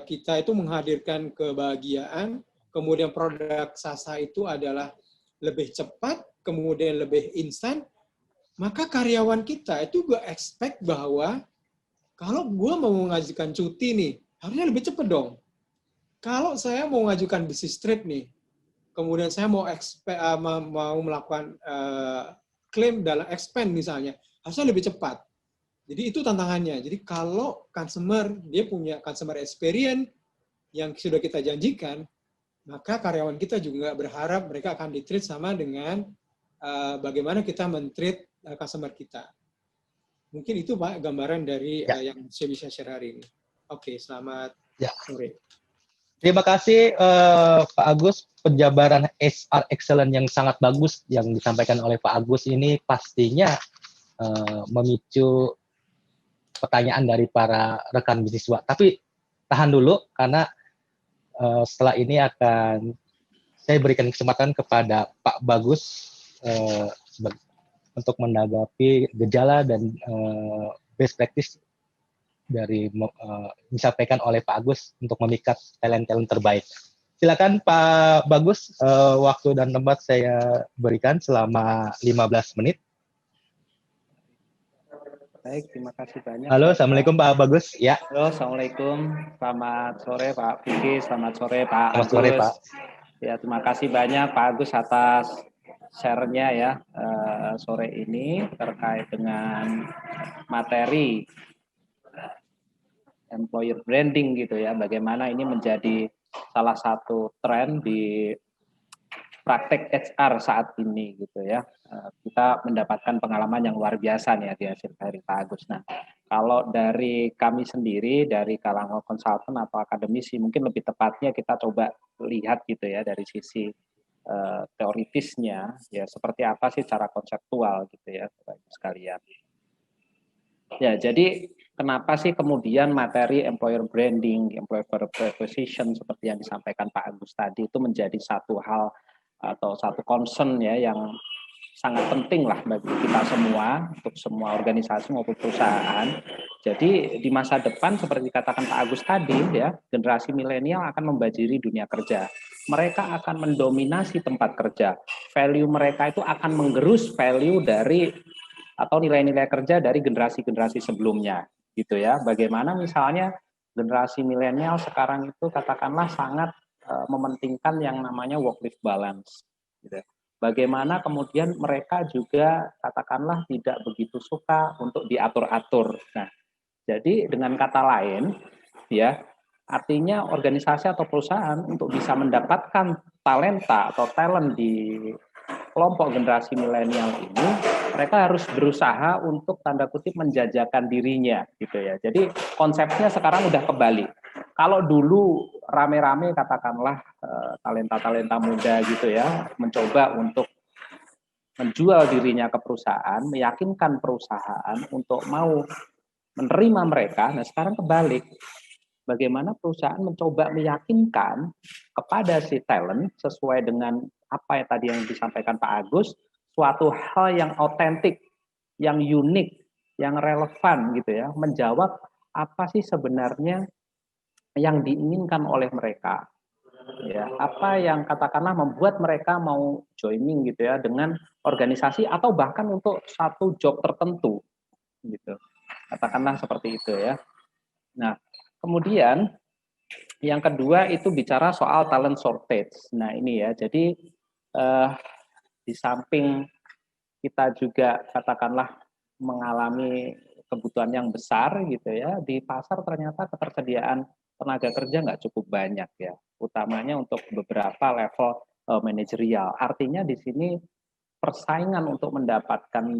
Speaker 3: kita itu menghadirkan kebahagiaan, kemudian produk Sasa itu adalah lebih cepat, kemudian lebih instan, maka karyawan kita itu juga expect bahwa kalau gue mau mengajukan cuti nih, harusnya lebih cepat dong. Kalau saya mau mengajukan business trip nih, kemudian saya mau melakukan klaim dalam expand misalnya, harusnya lebih cepat. Jadi itu tantangannya. Jadi kalau customer, dia punya customer experience yang sudah kita janjikan, maka karyawan kita juga berharap mereka akan di-treat sama dengan bagaimana kita men-treat customer kita. Mungkin itu Pak gambaran dari yang saya bisa share hari ini. Oke, selamat sore.
Speaker 2: Terima kasih Pak Agus, penjabaran HR excellent yang sangat bagus yang disampaikan oleh Pak Agus ini pastinya memicu pertanyaan dari para rekan bisniswa. Tapi tahan dulu karena setelah ini akan saya berikan kesempatan kepada Pak Bagus untuk menanggapi gejala dan best practice dari disampaikan oleh Pak Agus untuk memikat talent-talent terbaik. Silakan Pak Bagus, waktu dan tempat saya berikan selama 15 menit.
Speaker 4: Baik, terima kasih banyak.
Speaker 2: Halo, Assalamualaikum Pak Bagus. Ya.
Speaker 4: Halo, Assalamualaikum. Selamat sore Pak Vicky, selamat sore Pak Agus.
Speaker 2: Selamat sore Pak.
Speaker 4: Ya, terima kasih banyak Pak Agus atas share-nya ya sore ini terkait dengan materi employer branding gitu ya. Bagaimana ini menjadi salah satu tren di praktek HR saat ini gitu ya. Kita mendapatkan pengalaman yang luar biasa nih ya di hasil dari Pak Agus. Nah, kalau dari kami sendiri, dari kalangan konsultan atau akademisi, mungkin lebih tepatnya kita coba lihat gitu ya dari sisi teoritisnya, ya seperti apa sih cara konseptual gitu ya, Bapak sekalian. Ya, jadi kenapa sih kemudian materi employer branding, employer proposition seperti yang disampaikan Pak Agus tadi itu menjadi satu hal atau satu concern ya yang sangat penting lah bagi kita semua, untuk semua organisasi maupun perusahaan. Jadi di masa depan seperti katakan Pak Agus tadi ya, generasi milenial akan membanjiri dunia kerja. Mereka akan mendominasi tempat kerja. Value mereka itu akan menggerus value dari atau nilai-nilai kerja dari generasi-generasi sebelumnya gitu ya. Bagaimana misalnya generasi milenial sekarang itu katakanlah sangat mementingkan yang namanya work-life balance gitu. Bagaimana kemudian mereka juga katakanlah tidak begitu suka untuk diatur-atur. Nah, jadi dengan kata lain ya, artinya organisasi atau perusahaan untuk bisa mendapatkan talenta atau talent di kelompok generasi milenial ini, mereka harus berusaha untuk tanda kutip menjajakan dirinya gitu ya. Jadi konsepnya sekarang udah kebalik. Kalau dulu rame-rame katakanlah talenta-talenta muda gitu ya, mencoba untuk menjual dirinya ke perusahaan, meyakinkan perusahaan untuk mau menerima mereka. Nah sekarang kebalik. Bagaimana perusahaan mencoba meyakinkan kepada si talent sesuai dengan apa yang tadi yang disampaikan Pak Agus, suatu hal yang autentik yang unik, yang relevan gitu ya, menjawab apa sih sebenarnya yang diinginkan oleh mereka. Ya, apa yang katakanlah membuat mereka mau joining gitu ya dengan organisasi atau bahkan untuk satu job tertentu gitu. Katakanlah seperti itu ya. Nah, kemudian yang kedua itu bicara soal talent shortage. Nah, ini ya. Jadi di samping kita juga katakanlah mengalami kebutuhan yang besar gitu ya, di pasar ternyata ketersediaan tenaga kerja nggak cukup banyak ya, utamanya untuk beberapa level manajerial. Artinya di sini persaingan untuk mendapatkan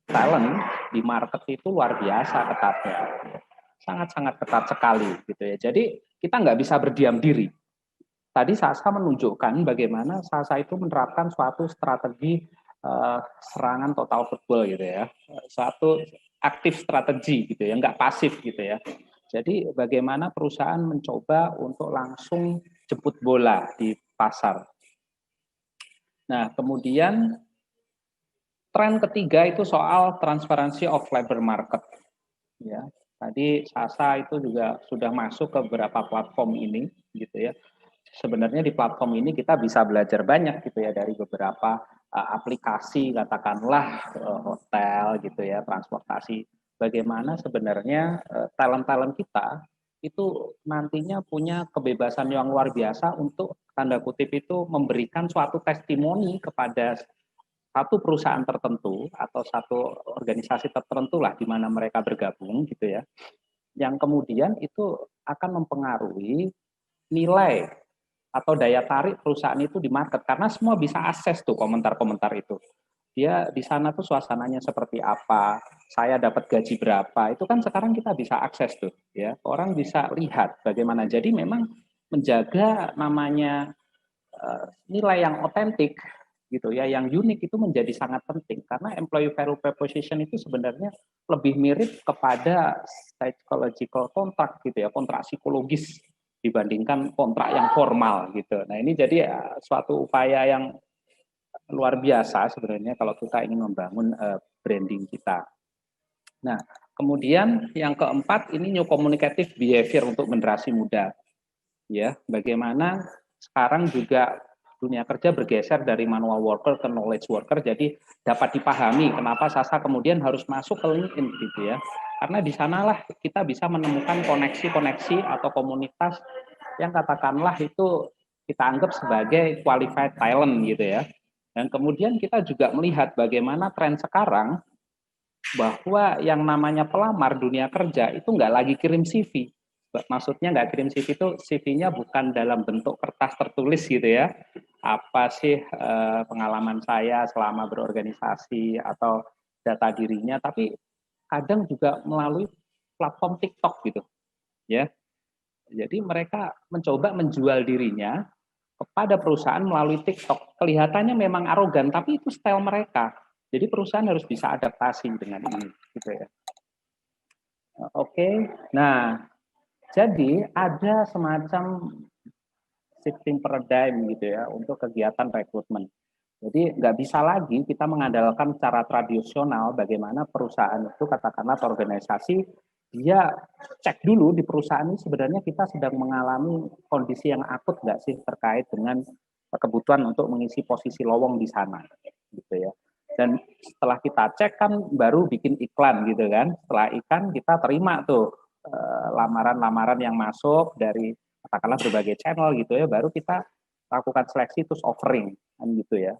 Speaker 4: talent di market itu luar biasa ketatnya, sangat-sangat ketat sekali gitu ya. Jadi kita nggak bisa berdiam diri. Tadi Sasa menunjukkan bagaimana Sasa itu menerapkan suatu strategi serangan total football gitu ya, suatu aktif strategi gitu ya, nggak pasif gitu ya. Jadi bagaimana perusahaan mencoba untuk langsung jemput bola di pasar. Nah, kemudian tren ketiga itu soal transparansi of labor market. Ya, tadi Sasa itu juga sudah masuk ke beberapa platform ini, gitu ya. Sebenarnya di platform ini kita bisa belajar banyak gitu ya dari beberapa aplikasi, katakanlah hotel gitu ya, transportasi. Bagaimana sebenarnya talent-talent kita itu nantinya punya kebebasan yang luar biasa untuk tanda kutip itu memberikan suatu testimoni kepada satu perusahaan tertentu atau satu organisasi tertentu lah di mana mereka bergabung gitu ya, yang kemudian itu akan mempengaruhi nilai atau daya tarik perusahaan itu di market karena semua bisa akses tuh komentar-komentar itu. Dia di sana tuh suasananya seperti apa, saya dapat gaji berapa, itu kan sekarang kita bisa akses tuh ya. Orang bisa lihat bagaimana. Jadi memang menjaga namanya nilai yang otentik gitu ya, yang unik itu menjadi sangat penting karena employee value proposition itu sebenarnya lebih mirip kepada psychological contract gitu ya, kontrak psikologis dibandingkan kontrak yang formal gitu. Nah, ini jadi suatu upaya yang luar biasa sebenarnya kalau kita ingin membangun branding kita. Nah, kemudian yang keempat ini new communicative behavior untuk generasi muda. Ya, bagaimana sekarang juga dunia kerja bergeser dari manual worker ke knowledge worker, jadi dapat dipahami kenapa Sasa kemudian harus masuk ke LinkedIn gitu ya. Karena di sanalah kita bisa menemukan koneksi-koneksi atau komunitas yang katakanlah itu kita anggap sebagai qualified talent gitu ya. Dan kemudian kita juga melihat bagaimana tren sekarang bahwa yang namanya pelamar dunia kerja itu nggak lagi kirim CV. Maksudnya nggak kirim CV itu CV-nya bukan dalam bentuk kertas tertulis gitu ya. Apa sih pengalaman saya selama berorganisasi atau data dirinya, tapi kadang juga melalui platform TikTok gitu ya. Jadi mereka mencoba menjual dirinya kepada perusahaan melalui TikTok. Kelihatannya memang arogan, tapi itu style mereka. Jadi perusahaan harus bisa adaptasi dengan ini, gitu ya. Oke, nah jadi ada semacam shifting paradigm gitu ya untuk kegiatan rekrutmen. Jadi nggak bisa lagi kita mengandalkan cara tradisional bagaimana perusahaan itu katakanlah organisasi dia cek dulu di perusahaan ini sebenarnya kita sedang mengalami kondisi yang akut nggak sih terkait dengan kebutuhan untuk mengisi posisi lowong di sana gitu ya. Dan setelah kita cek kan baru bikin iklan gitu kan. Setelah iklan kita terima tuh lamaran-lamaran yang masuk dari katakanlah berbagai channel gitu ya, baru kita lakukan seleksi terus offering kan gitu ya.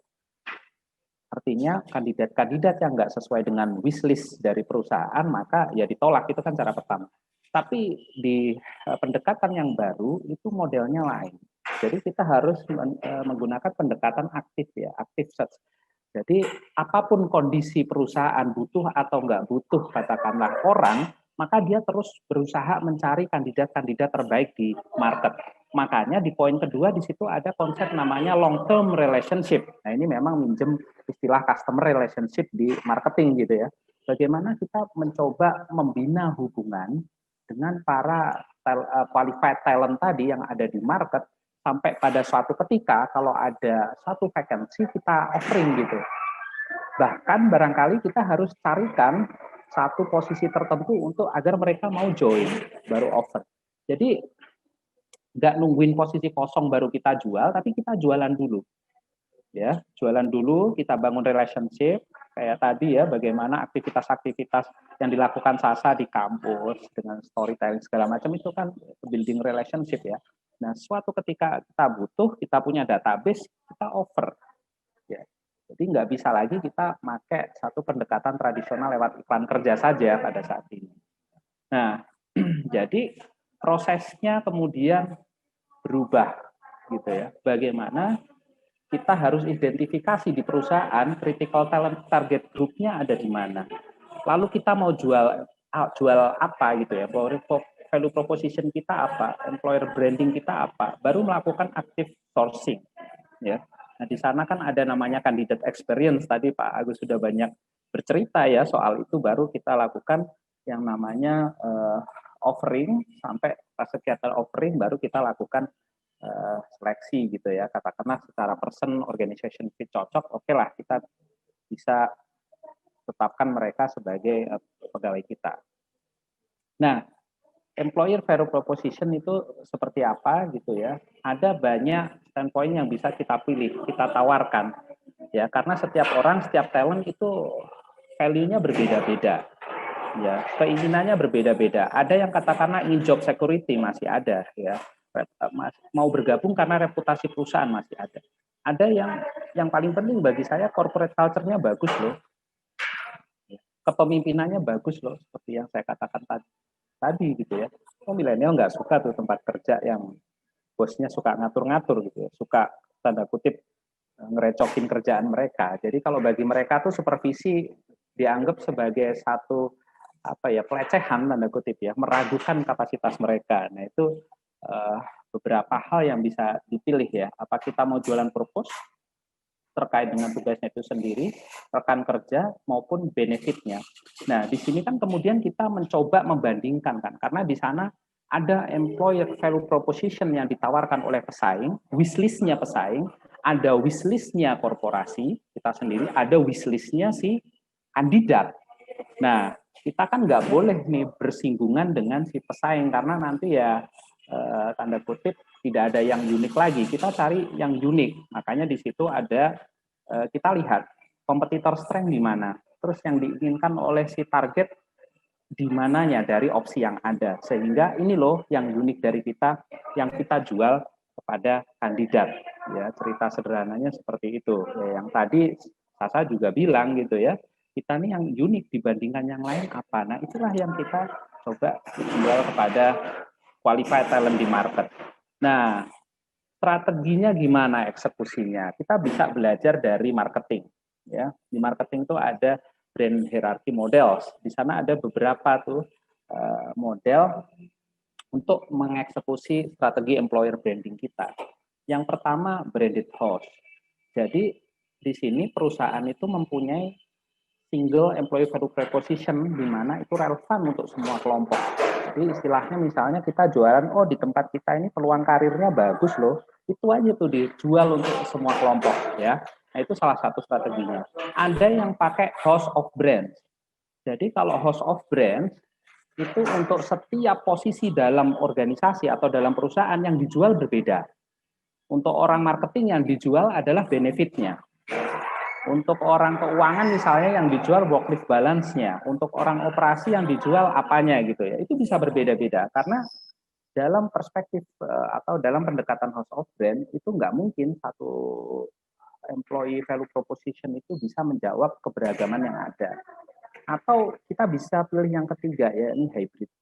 Speaker 4: Artinya kandidat-kandidat yang nggak sesuai dengan wishlist dari perusahaan maka ya ditolak, itu kan cara pertama. Tapi di pendekatan yang baru itu modelnya lain. Jadi kita harus menggunakan pendekatan aktif ya, aktif search. Jadi apapun kondisi perusahaan butuh atau nggak butuh katakanlah orang, maka dia terus berusaha mencari kandidat-kandidat terbaik di market. Makanya di poin kedua di situ ada konsep namanya long term relationship. Nah, ini memang minjem istilah customer relationship di marketing gitu ya. Bagaimana kita mencoba membina hubungan dengan para qualified talent tadi yang ada di market sampai pada suatu ketika kalau ada satu vacancy kita offering gitu. Bahkan barangkali kita harus carikan satu posisi tertentu untuk agar mereka mau join, baru offer. Jadi nggak nungguin posisi kosong baru kita jual, tapi kita jualan dulu. Ya, jualan dulu, kita bangun relationship, kayak tadi ya, bagaimana aktivitas-aktivitas yang dilakukan Sasa di kampus, dengan storytelling segala macam, itu kan building relationship ya. Nah, suatu ketika kita butuh, kita punya database, kita offer. Ya. Jadi nggak bisa lagi kita pakai satu pendekatan tradisional lewat iklan kerja saja pada saat ini. Nah, jadi prosesnya kemudian berubah gitu ya. Bagaimana kita harus identifikasi di perusahaan critical talent target group-nya ada di mana. Lalu kita mau jual apa gitu ya. Value proposition kita apa, employer branding kita apa, baru melakukan active sourcing ya. Nah, di sana kan ada namanya candidate experience, tadi Pak Agus sudah banyak bercerita ya soal itu, baru kita lakukan yang namanya offering, sampai pas kegiatan offering baru kita lakukan seleksi gitu ya, katakanlah secara person organization fit cocok, oke lah kita bisa tetapkan mereka sebagai pegawai kita. Nah, employer value proposition itu seperti apa gitu ya? Ada banyak standpoint yang bisa kita pilih, kita tawarkan ya, karena setiap orang, setiap talent itu value-nya berbeda-beda. Ya, keinginannya berbeda-beda. Ada yang katakanlah ingin job security, masih ada ya. Mau bergabung karena reputasi perusahaan, masih ada. Ada yang paling penting bagi saya, corporate culture-nya bagus loh. Kepemimpinannya bagus loh, seperti yang saya katakan tadi gitu ya. Milenial nggak suka tuh tempat kerja yang bosnya suka ngatur-ngatur gitu ya, suka tanda kutip ngerecokin kerjaan mereka. Jadi kalau bagi mereka tuh supervisi dianggap sebagai satu pelecehan tanda kutip ya, meragukan kapasitas mereka. Nah itu beberapa hal yang bisa dipilih ya. Apa kita mau jualan purpose terkait dengan tugasnya itu sendiri, rekan kerja maupun benefitnya. Nah di sini kan kemudian kita mencoba membandingkan kan, karena di sana ada employer value proposition yang ditawarkan oleh pesaing, wishlistnya pesaing, ada wishlistnya korporasi kita sendiri, ada wishlistnya si kandidat. Nah kita kan nggak boleh nih bersinggungan dengan si pesaing, karena nanti ya tanda kutip tidak ada yang unik lagi. Kita cari yang unik. Makanya di situ ada kita lihat kompetitor strength di mana, terus yang diinginkan oleh si target di mananya dari opsi yang ada, sehingga ini loh yang unik dari kita, yang kita jual kepada kandidat. Ya, cerita sederhananya seperti itu. Ya, yang tadi Sasa juga bilang gitu ya, kita nih yang unik dibandingkan yang lain apa? Nah, itulah yang kita coba jual kepada qualified talent di market. Nah, strateginya gimana eksekusinya? Kita bisa belajar dari marketing. Ya, di marketing itu ada brand hierarchy models. Di sana ada beberapa tuh model untuk mengeksekusi strategi employer branding kita. Yang pertama branded house. Jadi di sini perusahaan itu mempunyai single employee value proposition di mana itu relevan untuk semua kelompok. Jadi istilahnya misalnya kita jualan, oh di tempat kita ini peluang karirnya bagus loh, itu aja tuh dijual untuk semua kelompok ya. Nah itu salah satu strateginya. Ada yang pakai house of brands. Jadi kalau house of brands itu untuk setiap posisi dalam organisasi atau dalam perusahaan yang dijual berbeda. Untuk orang marketing yang dijual adalah benefitnya. Untuk orang keuangan misalnya yang dijual work-life balance-nya. Untuk orang operasi yang dijual apanya gitu ya. Itu bisa berbeda-beda karena dalam perspektif atau dalam pendekatan house of brand itu nggak mungkin satu employee value proposition itu bisa menjawab keberagaman yang ada. Atau kita bisa pilih yang ketiga ya, ini hybrid.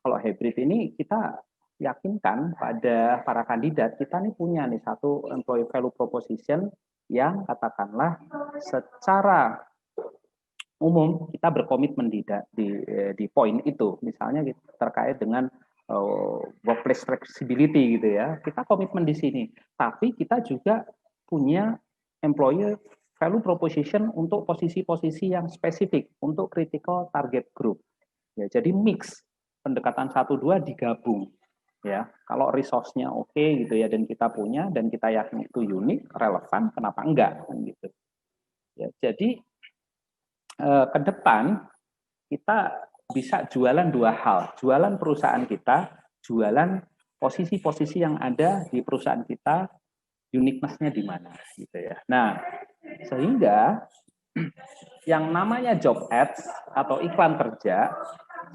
Speaker 4: Kalau hybrid ini kita yakinkan pada para kandidat, kita nih punya nih satu employee value proposition yang katakanlah secara umum kita berkomitmen di poin itu, misalnya terkait dengan workplace flexibility gitu ya, kita komitmen di sini. Tapi kita juga punya employer value proposition untuk posisi-posisi yang spesifik untuk critical target group. Ya, jadi mix pendekatan 1-2 digabung. Ya, kalau resource-nya oke gitu ya dan kita punya dan kita yakin itu unik, relevan, kenapa enggak kan gitu. Ya, Jadi ke depan kita bisa jualan dua hal, jualan perusahaan kita, jualan posisi-posisi yang ada di perusahaan kita, uniqueness-nya di mana gitu ya. Nah, sehingga yang namanya job ads atau iklan kerja,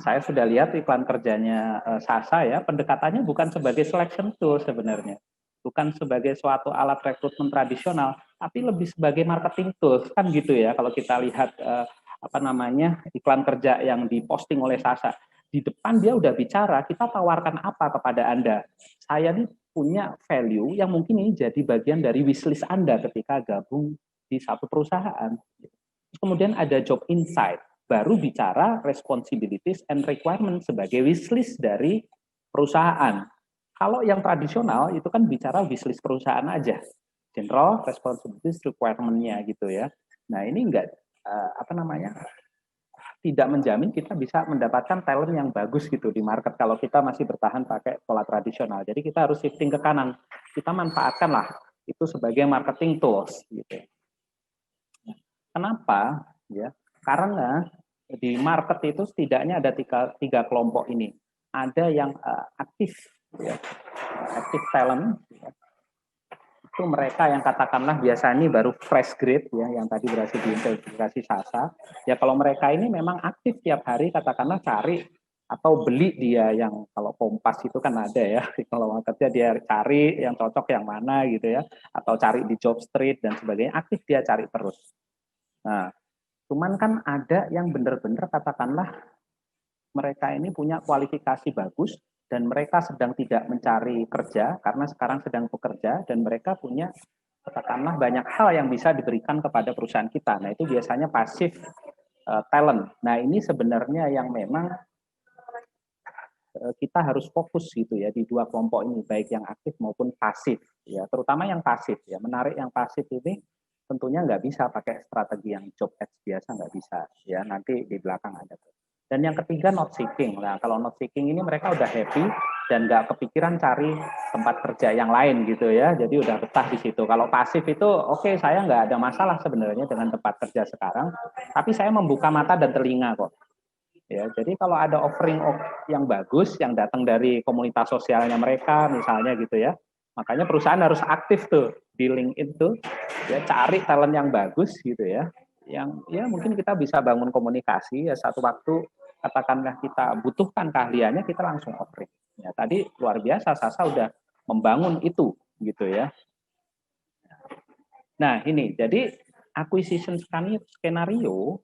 Speaker 4: saya sudah lihat iklan kerjanya Sasa ya, pendekatannya bukan sebagai selection tool sebenarnya, bukan sebagai suatu alat rekrutmen tradisional, tapi lebih sebagai marketing tools kan gitu ya. Kalau kita lihat iklan kerja yang diposting oleh Sasa, di depan dia udah bicara, kita tawarkan apa kepada Anda. Saya nih punya value yang mungkin ini jadi bagian dari wishlist Anda ketika gabung di satu perusahaan. Kemudian ada job insight, baru bicara responsibilities and requirement sebagai wishlist dari perusahaan. Kalau yang tradisional itu kan bicara wishlist perusahaan aja, general responsibilities requirement-nya gitu ya. Nah ini enggak tidak menjamin kita bisa mendapatkan talent yang bagus gitu di market kalau kita masih bertahan pakai pola tradisional. Jadi kita harus shifting ke kanan. Kita manfaatkanlah itu sebagai marketing tools gitu. Kenapa? Ya, karena di market itu setidaknya ada tiga kelompok ini. Ada yang aktif, ya, aktif talent. Ya. Itu mereka yang katakanlah biasa ini baru fresh grade ya, yang tadi berhasil diintegrasi Sasa. Ya kalau mereka ini memang aktif tiap hari katakanlah cari atau beli dia yang kalau Kompas itu kan ada ya, kalau mau kerja dia cari yang cocok yang mana gitu ya, atau cari di job street dan sebagainya, aktif dia cari terus. Nah, cuman kan ada yang benar-benar katakanlah mereka ini punya kualifikasi bagus dan mereka sedang tidak mencari kerja karena sekarang sedang bekerja dan mereka punya katakanlah banyak hal yang bisa diberikan kepada perusahaan kita. Nah, itu biasanya pasif talent. Nah, ini sebenarnya yang memang kita harus fokus gitu ya di dua kelompok ini, baik yang aktif maupun pasif ya, terutama yang pasif ya. Menarik yang pasif ini tentunya nggak bisa pakai strategi yang job ads biasa, nggak bisa ya, nanti di belakang ada. Dan yang ketiga not seeking. Nah kalau not seeking ini mereka udah happy dan nggak kepikiran cari tempat kerja yang lain gitu ya, jadi udah betah di situ. Kalau pasif itu oke, saya nggak ada masalah sebenarnya dengan tempat kerja sekarang, tapi saya membuka mata dan telinga kok. Ya, jadi kalau ada offering yang bagus yang datang dari komunitas sosialnya mereka misalnya gitu ya, makanya perusahaan harus aktif tuh di LinkedIn tuh ya, cari talent yang bagus gitu ya, yang ya mungkin kita bisa bangun komunikasi ya, satu waktu katakanlah kita butuhkan keahliannya kita langsung offering. Ya, tadi luar biasa Sasa udah membangun itu gitu ya. Nah ini jadi acquisition skenario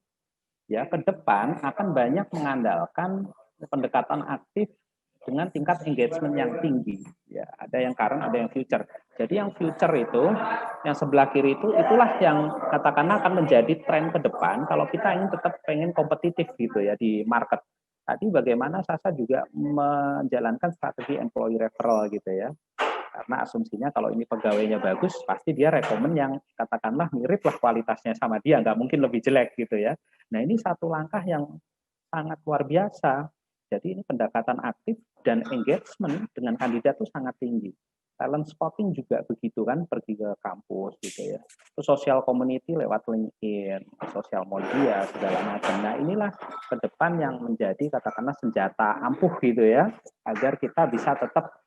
Speaker 4: ya ke depan akan banyak mengandalkan pendekatan aktif dengan tingkat engagement yang tinggi. Ya, ada yang current, ada yang future. Jadi yang future itu, yang sebelah kiri itu, itulah yang katakanlah akan menjadi tren ke depan kalau kita ingin tetap pengen kompetitif gitu ya di market. Tadi bagaimana Sasa juga menjalankan strategi employee referral gitu ya. Karena asumsinya kalau ini pegawainya bagus, pasti dia rekomen yang katakanlah mirip lah kualitasnya sama dia, nggak mungkin lebih jelek gitu ya. Nah ini satu langkah yang sangat luar biasa. Jadi ini pendekatan aktif dan engagement dengan kandidat itu sangat tinggi. Talent spotting juga begitu kan, pergi ke kampus gitu ya. Terus social community lewat LinkedIn, sosial media segala macam. Nah inilah ke depan yang menjadi katakanlah senjata ampuh gitu ya, agar kita bisa tetap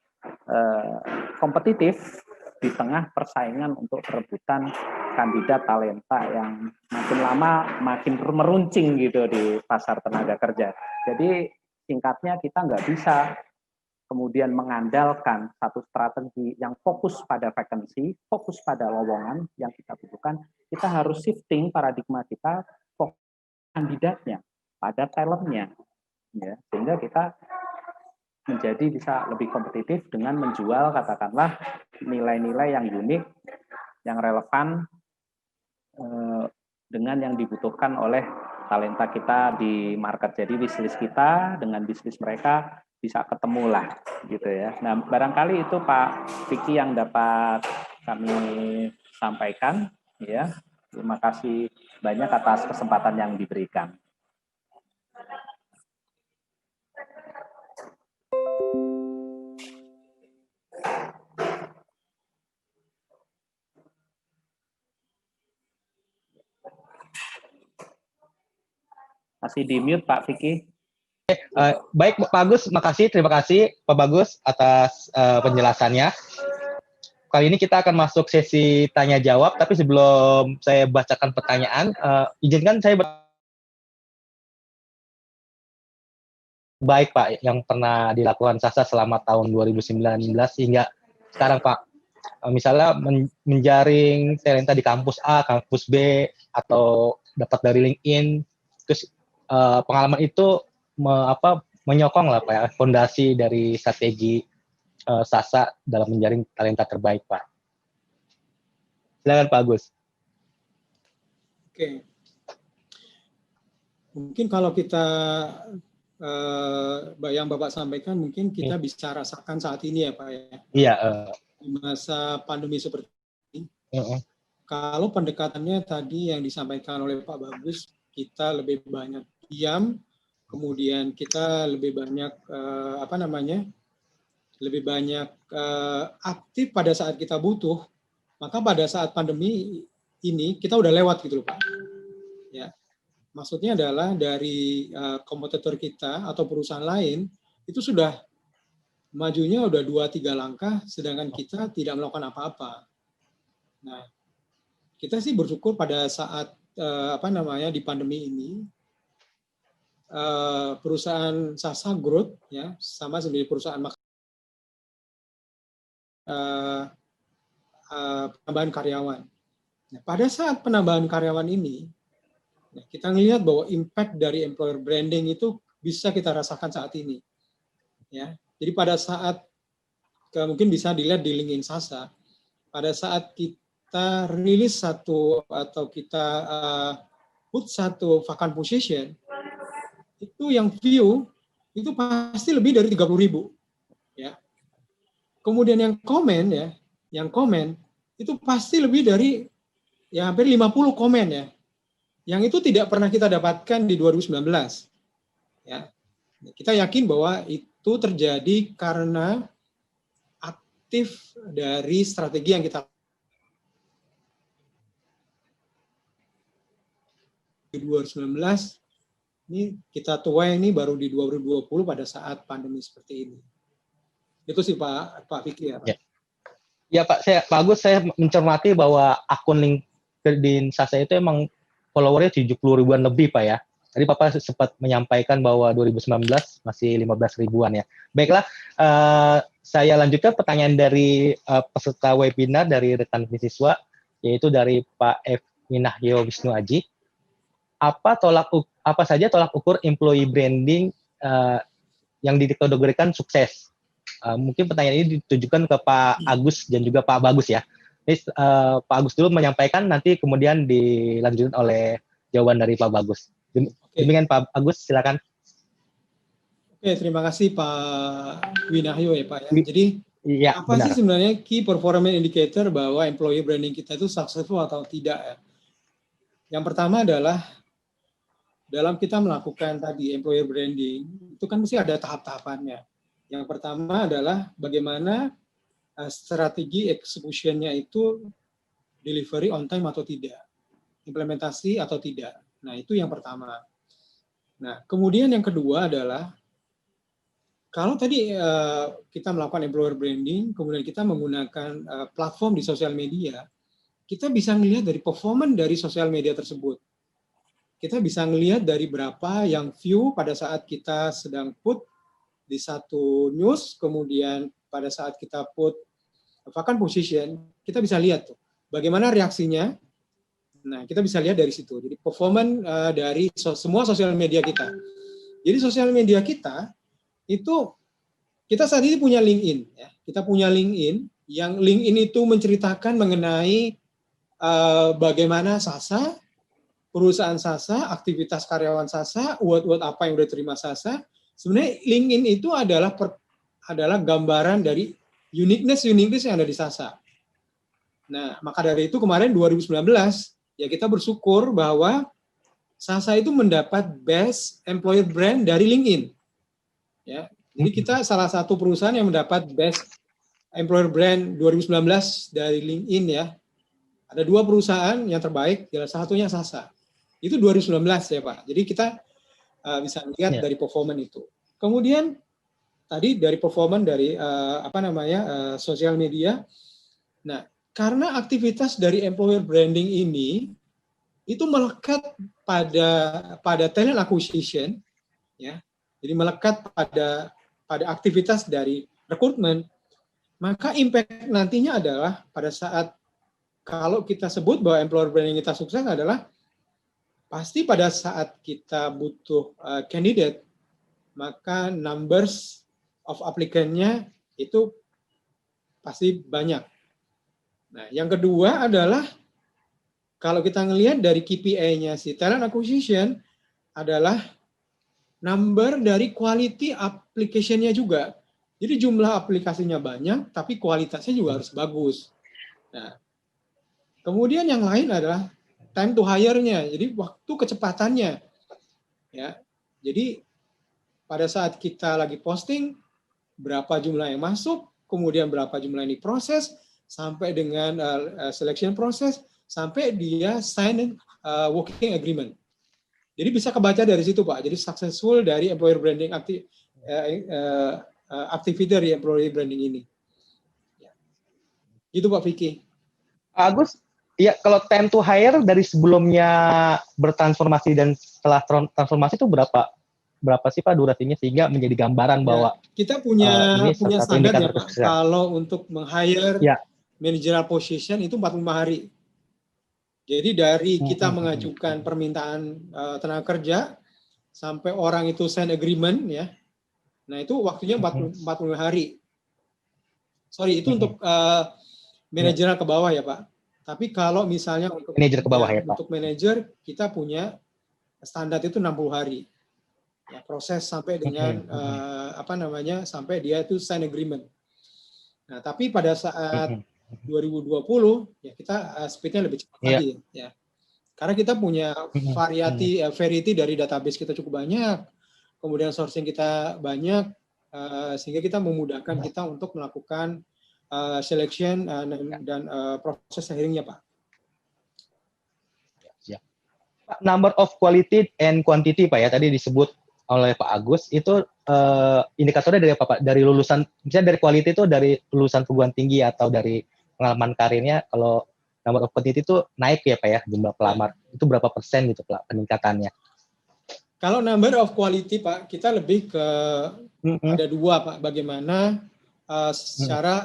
Speaker 4: kompetitif di tengah persaingan untuk perebutan kandidat talenta yang makin lama makin meruncing gitu di pasar tenaga kerja. Jadi singkatnya kita nggak bisa kemudian mengandalkan satu strategi yang fokus pada vacancy, fokus pada lowongan yang kita butuhkan. Kita harus shifting paradigma kita fokus kandidatnya, pada talentnya, ya, sehingga kita menjadi bisa lebih kompetitif dengan menjual katakanlah nilai-nilai yang unik, yang relevan dengan yang dibutuhkan oleh talenta kita di market. Jadi wishlist kita dengan bisnis mereka bisa ketemu lah gitu ya. Nah barangkali itu Pak Vicky yang dapat kami sampaikan ya. Terima kasih banyak atas kesempatan yang diberikan. Masih di mute Pak Vicky.
Speaker 2: Baik Pak Agus, terima kasih Pak Bagus atas penjelasannya. Kali ini kita akan masuk sesi tanya jawab, tapi sebelum saya bacakan pertanyaan, izinkan saya baik Pak yang pernah dilakukan Sasa selama tahun 2019 hingga sekarang Pak. Misalnya menjaring talenta di kampus A, kampus B, atau dapat dari LinkedIn, terus pengalaman itu menyokong lah Pak ya, fondasi dari strategi Sasa dalam menjaring talenta terbaik Pak. Silakan Pak Agus.
Speaker 3: Oke. Mungkin kalau kita yang Bapak sampaikan mungkin kita bisa rasakan saat ini ya Pak ya.
Speaker 2: Iya.
Speaker 3: Di masa pandemi seperti ini. Kalau pendekatannya tadi yang disampaikan oleh Pak Bagus, kita lebih banyak diam, kemudian kita lebih banyak lebih banyak aktif pada saat kita butuh, maka pada saat pandemi ini kita udah lewat gitu loh Pak. Ya. Maksudnya adalah dari kompetitor kita atau perusahaan lain itu sudah majunya udah 2-3 langkah, sedangkan kita tidak melakukan apa-apa. Nah, kita sih bersyukur pada saat di pandemi ini perusahaan Sasa Growth ya sama seperti perusahaan penambahan karyawan. Nah, pada saat penambahan karyawan ini kita melihat bahwa impact dari employer branding itu bisa kita rasakan saat ini. Ya, jadi pada saat mungkin bisa dilihat di LinkedIn Sasa, pada saat kita rilis satu atau kita put satu vacant position, itu yang view itu pasti lebih dari 30.000. Ya. Kemudian yang komen itu pasti lebih dari ya hampir 50 komen ya. Yang itu tidak pernah kita dapatkan di 2019. Ya. Kita yakin bahwa itu terjadi karena aktif dari strategi yang kita 2019 ini kita tuai ini baru di 2020 pada saat pandemi seperti ini. Itu sih Pak Vicky ya Pak.
Speaker 2: Ya Pak, Pak Agus, saya mencermati bahwa akun LinkedIn Sasa itu emang followernya 70 ribuan lebih Pak ya. Tadi Bapak sempat menyampaikan bahwa 2019 masih 15 ribuan ya. Baiklah, saya lanjutkan pertanyaan dari peserta webinar dari rekan mahasiswa, yaitu dari Pak F. Minahyo Wisnu Aji. Apa saja tolak ukur employee branding yang dikategorikan sukses? Mungkin pertanyaan ini ditujukan ke Pak Agus dan juga Pak Bagus ya. Ini, Pak Agus dulu menyampaikan, nanti kemudian dilanjutkan oleh jawaban dari Pak Bagus. Demikian Pak Agus, silakan.
Speaker 3: Oke, terima kasih Pak Winahyo ya Pak ya. Jadi
Speaker 2: ya,
Speaker 3: apa sih sebenarnya key performance indicator bahwa employee branding kita itu successful atau tidak ya? Yang pertama adalah dalam kita melakukan tadi employer branding itu kan mesti ada tahap-tahapannya. Yang pertama adalah bagaimana strategi execution-nya itu delivery on time atau tidak, implementasi atau tidak. Nah, itu yang pertama. Nah, kemudian yang kedua adalah kalau tadi kita melakukan employer branding, kemudian kita menggunakan platform di sosial media, kita bisa melihat dari performance dari sosial media tersebut. Kita bisa melihat dari berapa yang view pada saat kita sedang put di satu news, kemudian pada saat kita put vacant position, kita bisa lihat tuh bagaimana reaksinya. Nah, kita bisa lihat dari situ. Jadi performance dari semua sosial media kita. Jadi sosial media kita itu kita saat ini punya LinkedIn ya. Kita punya LinkedIn yang LinkedIn itu menceritakan mengenai bagaimana Sasa, perusahaan Sasa, aktivitas karyawan Sasa, award apa yang sudah terima Sasa. Sebenarnya LinkedIn itu adalah gambaran dari uniqueness yang ada di Sasa. Nah, maka dari itu kemarin 2019 ya kita bersyukur bahwa Sasa itu mendapat Best Employer Brand dari LinkedIn. Ya, jadi kita salah satu perusahaan yang mendapat Best Employer Brand 2019 dari LinkedIn ya. Ada 2 perusahaan yang terbaik, salah satunya Sasa. Itu 2019 ya Pak. Jadi kita bisa lihat
Speaker 2: Ya.
Speaker 3: dari performance itu. Kemudian tadi dari performance dari sosial media. Nah, karena aktivitas dari employer branding ini itu melekat pada talent acquisition, ya. Jadi melekat pada aktivitas dari rekrutmen, maka impact nantinya adalah pada saat kalau kita sebut bahwa employer branding kita sukses adalah pasti pada saat kita butuh candidate, maka numbers of applicant-nya itu pasti banyak. Nah, yang kedua adalah kalau kita ngelihat dari KPI-nya si talent acquisition adalah number dari quality application-nya juga. Jadi jumlah aplikasinya banyak, tapi kualitasnya juga harus bagus. Nah, kemudian yang lain adalah time to hire-nya, jadi waktu kecepatannya. Ya, jadi pada saat kita lagi posting, berapa jumlah yang masuk, kemudian berapa jumlah yang diproses, sampai dengan selection proses, sampai dia sign working agreement. Jadi bisa kebaca dari situ, Pak. Jadi successful dari employer branding activity dari employer branding ini. Gitu Pak Vicky.
Speaker 2: Agus, ya kalau time to hire dari sebelumnya bertransformasi dan setelah transformasi itu berapa sih Pak durasinya sehingga menjadi gambaran bahwa
Speaker 3: kita punya
Speaker 2: ini
Speaker 3: standar ya Pak.
Speaker 2: kesuksesan.
Speaker 3: Kalau untuk meng-hire managerial position itu 45 hari. Jadi dari kita mengajukan permintaan tenaga kerja sampai orang itu sign agreement ya. Nah, itu waktunya 45 hari. Sorry, itu untuk manajer ke bawah ya Pak. Tapi kalau misalnya untuk
Speaker 2: manajer ke bawah ya Pak.
Speaker 3: Untuk manajer kita punya standar itu 60 hari. Ya, proses sampai dengan sampai dia itu sign agreement. Nah, tapi pada saat 2020 ya kita speednya lebih cepat lagi ya. Karena kita punya variety dari database kita cukup banyak. Kemudian sourcing kita banyak sehingga kita memudahkan kita untuk melakukan selection dan proses hiringnya Pak.
Speaker 2: Number of quality and quantity Pak ya tadi disebut oleh Pak Agus itu indikatornya dari apa Pak? Dari lulusan, misalnya dari quality itu dari lulusan perguruan tinggi atau dari pengalaman karirnya. Kalau number of quantity itu naik ya Pak ya jumlah pelamar itu berapa persen gitu Pak peningkatannya?
Speaker 3: Kalau number of quality Pak kita lebih ke ada dua Pak. Bagaimana secara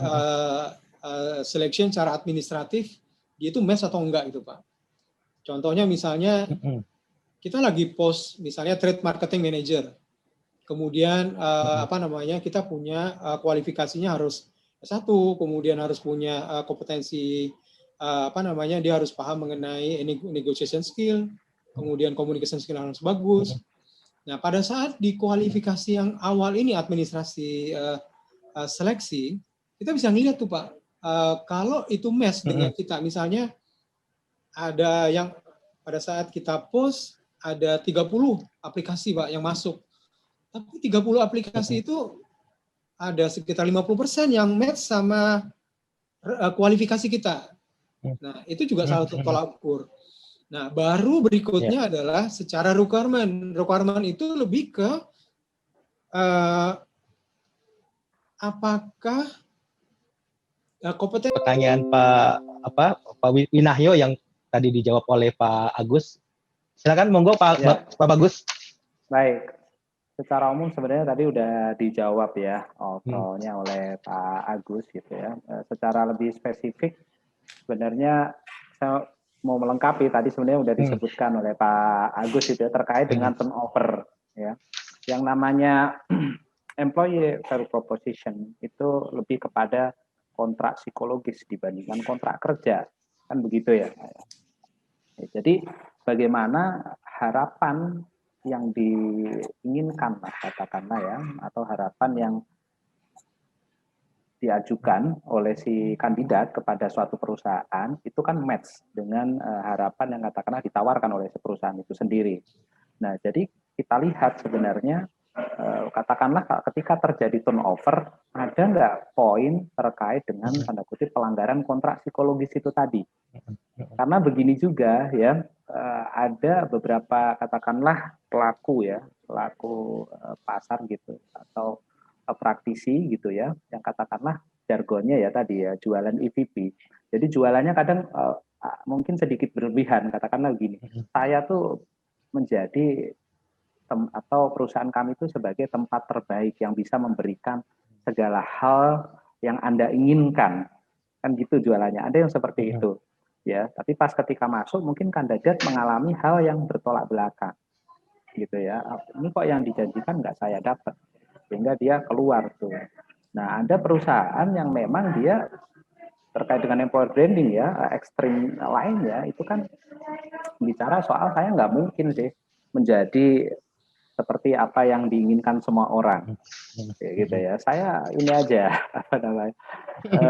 Speaker 3: selection secara administratif dia itu match atau enggak gitu Pak. Contohnya misalnya kita lagi post misalnya trade marketing manager. Kemudian kita punya kualifikasinya harus S1, kemudian harus punya kompetensi dia harus paham mengenai negotiation skill, kemudian communication skill harus bagus. Nah, pada saat di kualifikasi yang awal ini administrasi seleksi, kita bisa ngeliat tuh Pak, kalau itu match dengan kita, misalnya ada yang pada saat kita post ada 30 aplikasi Pak yang masuk. Tapi 30 aplikasi itu ada sekitar 50% yang match sama kualifikasi kita. Nah, itu juga salah satu tolak ukur. Nah, baru berikutnya adalah secara requirement. Requirement itu lebih ke apakah kompeten.
Speaker 2: Pertanyaan Pak Winahyo yang tadi dijawab oleh Pak Agus. Silakan monggo Pak Bagus.
Speaker 4: Baik. Secara umum sebenarnya tadi udah dijawab ya overall-nya oleh Pak Agus gitu ya. Secara lebih spesifik sebenarnya saya mau melengkapi tadi sebenarnya udah disebutkan oleh Pak Agus itu ya, terkait dengan turnover ya. Yang namanya employee value proposition itu lebih kepada kontrak psikologis dibandingkan kontrak kerja. Kan begitu ya. Jadi bagaimana harapan yang diinginkan katakanlah ya, atau harapan yang diajukan oleh si kandidat kepada suatu perusahaan itu kan match dengan harapan yang katakanlah ditawarkan oleh si perusahaan itu sendiri. Nah, jadi kita lihat sebenarnya katakanlah ketika terjadi turnover, ada nggak poin terkait dengan tanda kutip pelanggaran kontrak psikologis itu tadi? Karena begini juga ya, ada beberapa katakanlah pelaku pasar gitu atau praktisi gitu ya, yang katakanlah jargonnya ya tadi ya jualan EVP. Jadi jualannya kadang mungkin sedikit berlebihan, katakanlah begini, saya tuh menjadi atau perusahaan kami itu sebagai tempat terbaik yang bisa memberikan segala hal yang Anda inginkan, kan gitu jualannya. Ada yang seperti itu ya, tapi pas ketika masuk mungkin kandidat mengalami hal yang bertolak belakang gitu ya, ini kok yang dijanjikan nggak saya dapat, sehingga dia keluar tuh. Nah, ada perusahaan yang memang dia terkait dengan employer branding ya, ekstrim lainnya itu kan bicara soal saya nggak mungkin sih menjadi seperti apa yang diinginkan semua orang, gitu ya. Saya ini aja, apa namanya?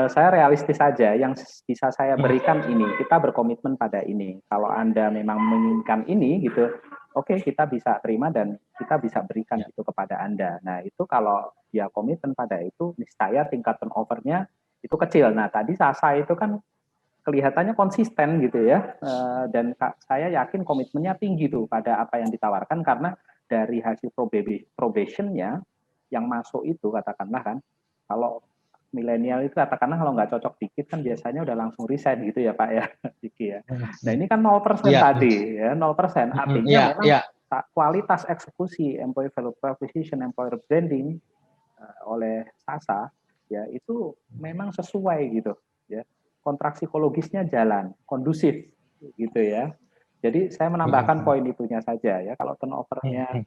Speaker 4: Saya realistis saja. Yang bisa saya berikan ini, kita berkomitmen pada ini. Kalau Anda memang menginginkan ini, gitu, oke, kita bisa terima dan kita bisa berikan itu kepada Anda. Nah, itu kalau dia komitmen pada itu, niscaya tingkat turnover-nya itu kecil. Nah, tadi Sasa itu kan kelihatannya konsisten gitu ya, dan saya yakin komitmennya tinggi tuh pada apa yang ditawarkan, karena dari hasil probation-nya yang masuk itu katakanlah kan, kalau milenial itu katakanlah kalau nggak cocok dikit kan biasanya udah langsung resign gitu ya Pak ya, Diki ya. Nah ini kan 0% tadi ya, 0%, artinya memang kualitas eksekusi employee value proposition, employer branding oleh Sasa ya itu memang sesuai gitu ya, kontrak psikologisnya jalan, kondusif gitu ya. Jadi saya menambahkan poin itunya saja ya, kalau turnover-nya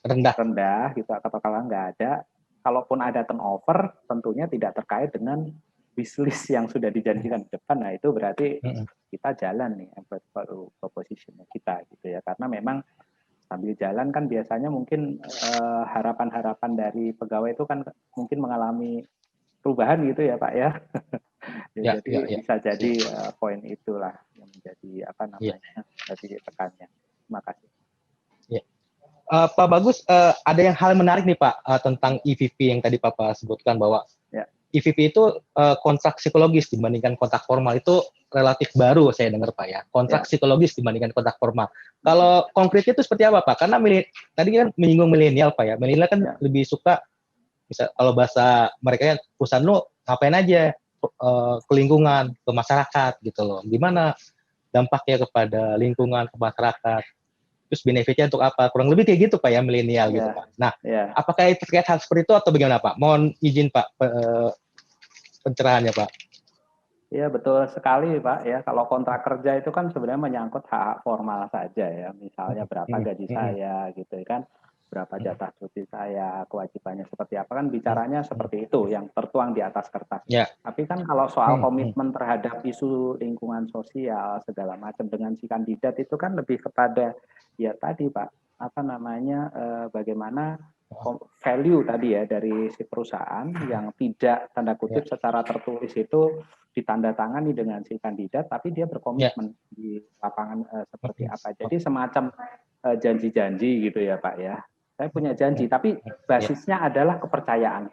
Speaker 4: rendah gitu atau kalau nggak ada, kalaupun ada turnover tentunya tidak terkait dengan wishlist yang sudah dijanjikan di depan. Nah itu berarti kita jalan nih employer proposition kita gitu ya, karena memang sambil jalan kan biasanya mungkin harapan-harapan dari pegawai itu kan mungkin mengalami perubahan gitu ya Pak ya. Jadi bisa jadi poin itulah yang menjadi apa namanya jadi tekannya. Terima kasih.
Speaker 2: Pak Bagus, ada yang hal menarik nih Pak tentang EVP yang tadi Bapak sebutkan bahwa EVP itu kontrak psikologis dibandingkan kontrak formal, itu relatif baru saya dengar Pak ya. Kontrak psikologis dibandingkan kontrak formal. Kalau konkretnya itu seperti apa Pak? Karena tadi kan menyinggung milenial Pak ya. Milenial kan lebih suka, bisa kalau bahasa mereka ya, perusahaan lu ngapain aja ke lingkungan, ke masyarakat gitu loh. Gimana dampaknya kepada lingkungan, ke masyarakat? Terus benefitnya untuk apa? Kurang lebih kayak gitu Pak ya, milenial gitu Pak. Nah, apakah itu terkait hal seperti itu atau bagaimana Pak? Mohon izin Pak pencerahannya Pak.
Speaker 4: Iya betul sekali Pak ya. Kalau kontrak kerja itu kan sebenarnya menyangkut hak formal saja ya. Misalnya berapa gaji saya gitu kan, berapa jatah cuti saya, kewajibannya seperti apa, kan bicaranya seperti itu yang tertuang di atas kertas. Tapi kan kalau soal komitmen terhadap isu lingkungan sosial segala macam dengan si kandidat itu kan lebih kepada ya tadi Pak, apa namanya, bagaimana value tadi ya dari si perusahaan yang tidak tanda kutip secara tertulis itu ditandatangani dengan si kandidat, tapi dia berkomitmen di lapangan seperti apa. Jadi semacam janji-janji gitu ya Pak ya. Saya punya janji, tapi basisnya adalah kepercayaan.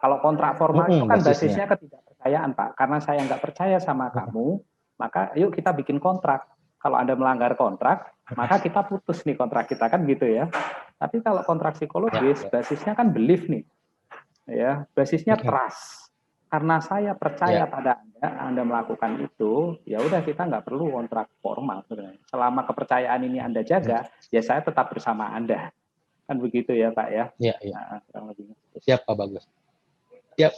Speaker 4: Kalau kontrak formal itu kan basisnya ketidakpercayaan Pak. Karena saya nggak percaya sama kamu, maka yuk kita bikin kontrak. Kalau Anda melanggar kontrak, maka kita putus nih kontrak kita, kan gitu ya. Tapi kalau kontrak psikologis, basisnya kan belief nih. Ya, basisnya trust. Karena saya percaya pada Anda melakukan itu, ya udah kita nggak perlu kontrak formal sebenarnya. Selama kepercayaan ini Anda jaga, ya saya tetap bersama Anda. Kan begitu ya Pak ya?
Speaker 2: Iya. Nah, siap Pak Bagus. Ya,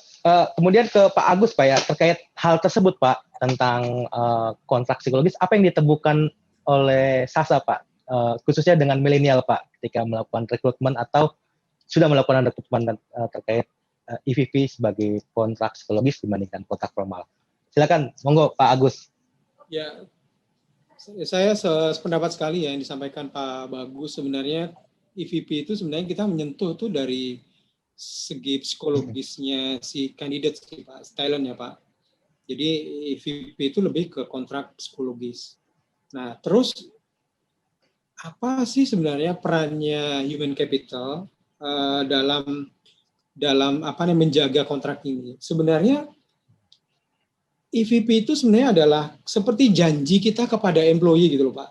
Speaker 2: kemudian ke Pak Agus Pak ya, terkait hal tersebut Pak, tentang kontrak psikologis, apa yang ditemukan oleh Sasa Pak, khususnya dengan milenial Pak, ketika melakukan rekrutmen atau sudah melakukan rekrutmen terkait EVP sebagai kontrak psikologis dibandingkan kontrak formal. Silakan, monggo Pak Agus.
Speaker 3: Ya, saya sependapat sekali ya yang disampaikan Pak Bagus. Sebenarnya EVP itu sebenarnya kita menyentuh tuh dari segi psikologisnya si kandidat, si Pak, talent ya Pak. Jadi EVP itu lebih ke kontrak psikologis. Nah, terus apa sih sebenarnya perannya human capital dalam apa namanya menjaga kontrak ini. Sebenarnya EVP itu sebenarnya adalah seperti janji kita kepada employee gitu loh Pak.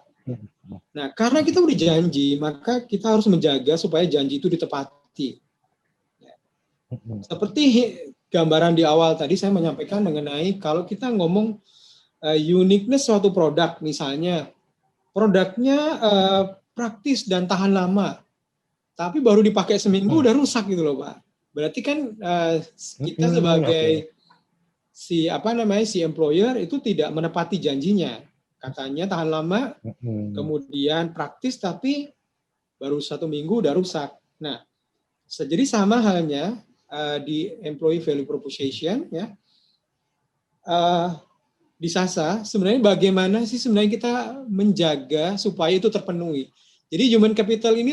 Speaker 3: Nah, karena kita udah janji, maka kita harus menjaga supaya janji itu ditepati. Seperti gambaran di awal tadi saya menyampaikan mengenai kalau kita ngomong uniqueness suatu produk, misalnya produknya praktis dan tahan lama, tapi baru dipakai seminggu udah rusak gitu loh Pak. Berarti kan kita sebagai si employer itu tidak menepati janjinya. Katanya tahan lama, kemudian praktis tapi baru 1 minggu udah rusak. Nah, jadi sama halnya di employee value proposition ya. Di SASA sebenarnya bagaimana sih sebenarnya kita menjaga supaya itu terpenuhi. Jadi human capital ini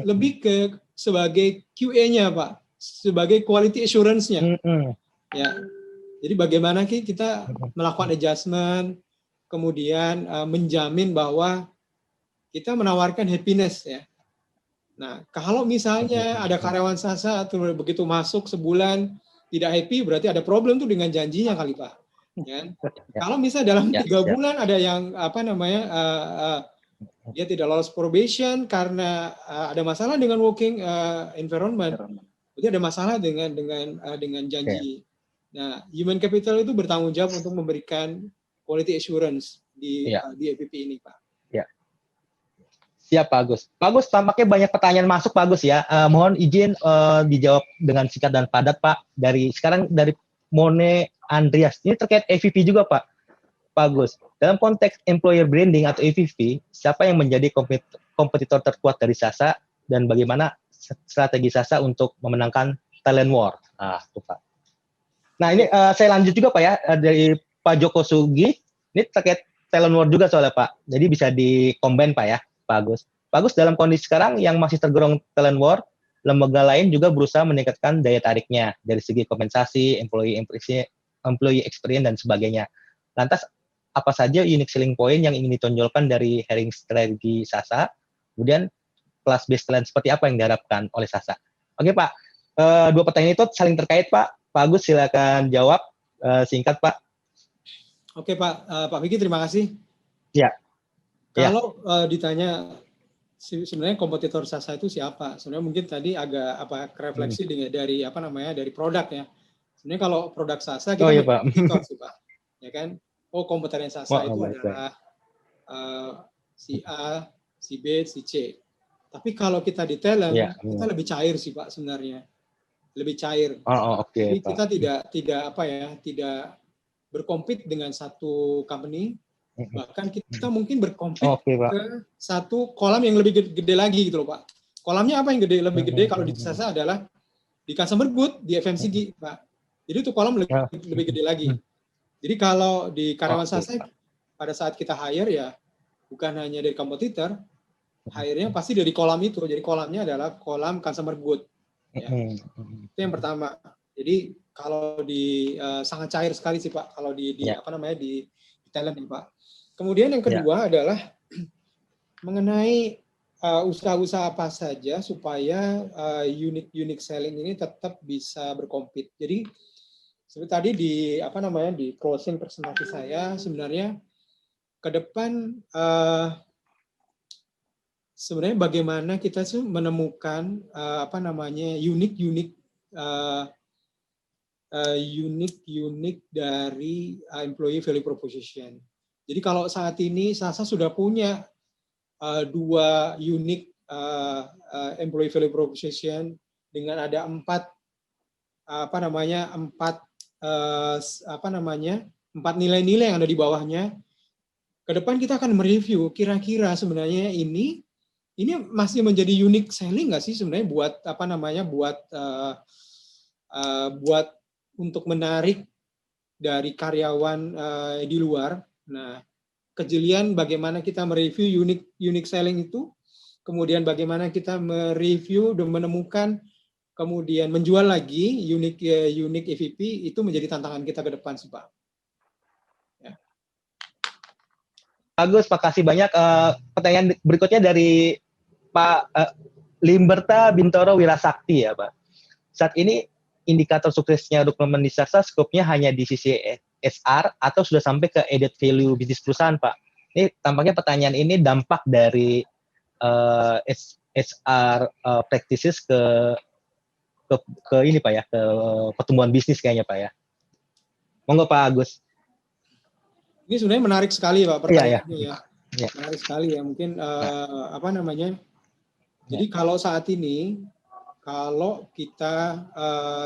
Speaker 3: lebih ke sebagai QA-nya Pak, sebagai quality assurance-nya. Ya. Jadi bagaimana kita melakukan adjustment, kemudian menjamin bahwa kita menawarkan happiness ya. Nah, kalau misalnya ada karyawan SASA atau begitu masuk sebulan tidak happy, berarti ada problem tuh dengan janjinya kali Pak. Ya. Kalau misalnya dalam 3 bulan ada yang dia tidak lolos probation karena ada masalah dengan working environment, berarti ada masalah dengan janji. Nah, human capital itu bertanggung jawab untuk memberikan quality assurance di EVP ini, Pak.
Speaker 2: Ya. Siap, Pak Agus. Pak Agus, tampaknya banyak pertanyaan masuk, Pak Agus ya. Mohon izin dijawab dengan singkat dan padat, Pak. Dari Mone Andreas. Ini terkait EVP juga, Pak. Pak Agus. Dalam konteks employer branding atau EVP, siapa yang menjadi kompetitor terkuat dari SASA dan bagaimana strategi SASA untuk memenangkan talent war? Nah, itu Pak. Nah, ini saya lanjut juga Pak ya, dari Pak Joko Sugi, ini terkait talent war juga soalnya Pak, jadi bisa di-combine Pak ya, Pak Agus. Pak Agus, dalam kondisi sekarang yang masih tergolong talent war, lembaga lain juga berusaha meningkatkan daya tariknya, dari segi kompensasi, employee experience, dan sebagainya. Lantas, apa saja unique selling point yang ingin ditonjolkan dari hiring strategi SASA, kemudian class-based talent seperti apa yang diharapkan oleh SASA? Oke Pak, 2 pertanyaan itu saling terkait Pak. Pak Agus silakan jawab singkat Pak.
Speaker 3: Oke Pak, Pak Vicky terima kasih.
Speaker 2: Ya.
Speaker 3: Kalau ditanya sebenarnya kompetitor SASA itu siapa? Sebenarnya mungkin tadi agak refleksi dari dari produk ya. Sebenarnya kalau produk SASA kita kompetitor sih Pak, ya kan? Oh kompetitor SASA itu adalah si A, si B, si C. Tapi kalau kita di talent, kita lebih cair sih Pak sebenarnya. Lebih cair. Jadi kita tidak berkompet dengan satu company, bahkan kita mungkin berkompet ke satu kolam yang lebih gede lagi gitu loh Pak. Kolamnya apa yang lebih gede kalau di SASA adalah di consumer good, di FMCG Pak. Jadi itu kolam lebih gede lagi. Jadi kalau di karyawan SASA pada saat kita hire ya bukan hanya dari kompetitor, hire-nya pasti dari kolam itu. Jadi kolamnya adalah kolam consumer good. Ya. Itu yang pertama. Jadi kalau sangat cair sekali sih Pak kalau di talent nih Pak. Kemudian yang kedua adalah mengenai usaha-usaha apa saja supaya unique selling ini tetap bisa berkompet. Jadi seperti tadi di closing presentasi saya sebenarnya ke depan sebenarnya bagaimana kita menemukan unique dari employee value proposition. Jadi kalau saat ini SASA sudah punya 2 unique employee value proposition dengan ada 4 nilai-nilai yang ada di bawahnya. Ke depan kita akan mereview kira-kira sebenarnya ini masih menjadi unique selling nggak sih sebenarnya buat untuk menarik dari karyawan di luar. Nah, kejelian bagaimana kita mereview unique selling itu, kemudian bagaimana kita mereview dan menemukan, kemudian menjual lagi unique EVP itu menjadi tantangan kita ke depan sih Pak.
Speaker 2: Bagus, makasih banyak. Pertanyaan berikutnya dari Pak Limberta Bintoro Wirasakti ya Pak. Saat ini indikator suksesnya rekrutmen di Sasa skopnya hanya di sisi SR atau sudah sampai ke added value bisnis perusahaan Pak. Ini tampaknya pertanyaan ini dampak dari SR practices ke ini Pak ya, ke pertumbuhan bisnis kayaknya Pak ya. Monggo Pak Agus.
Speaker 3: Ini sebenarnya menarik sekali Pak pertanyaannya
Speaker 2: ya.
Speaker 3: Menarik sekali ya. Mungkin jadi kalau saat ini, kalau kita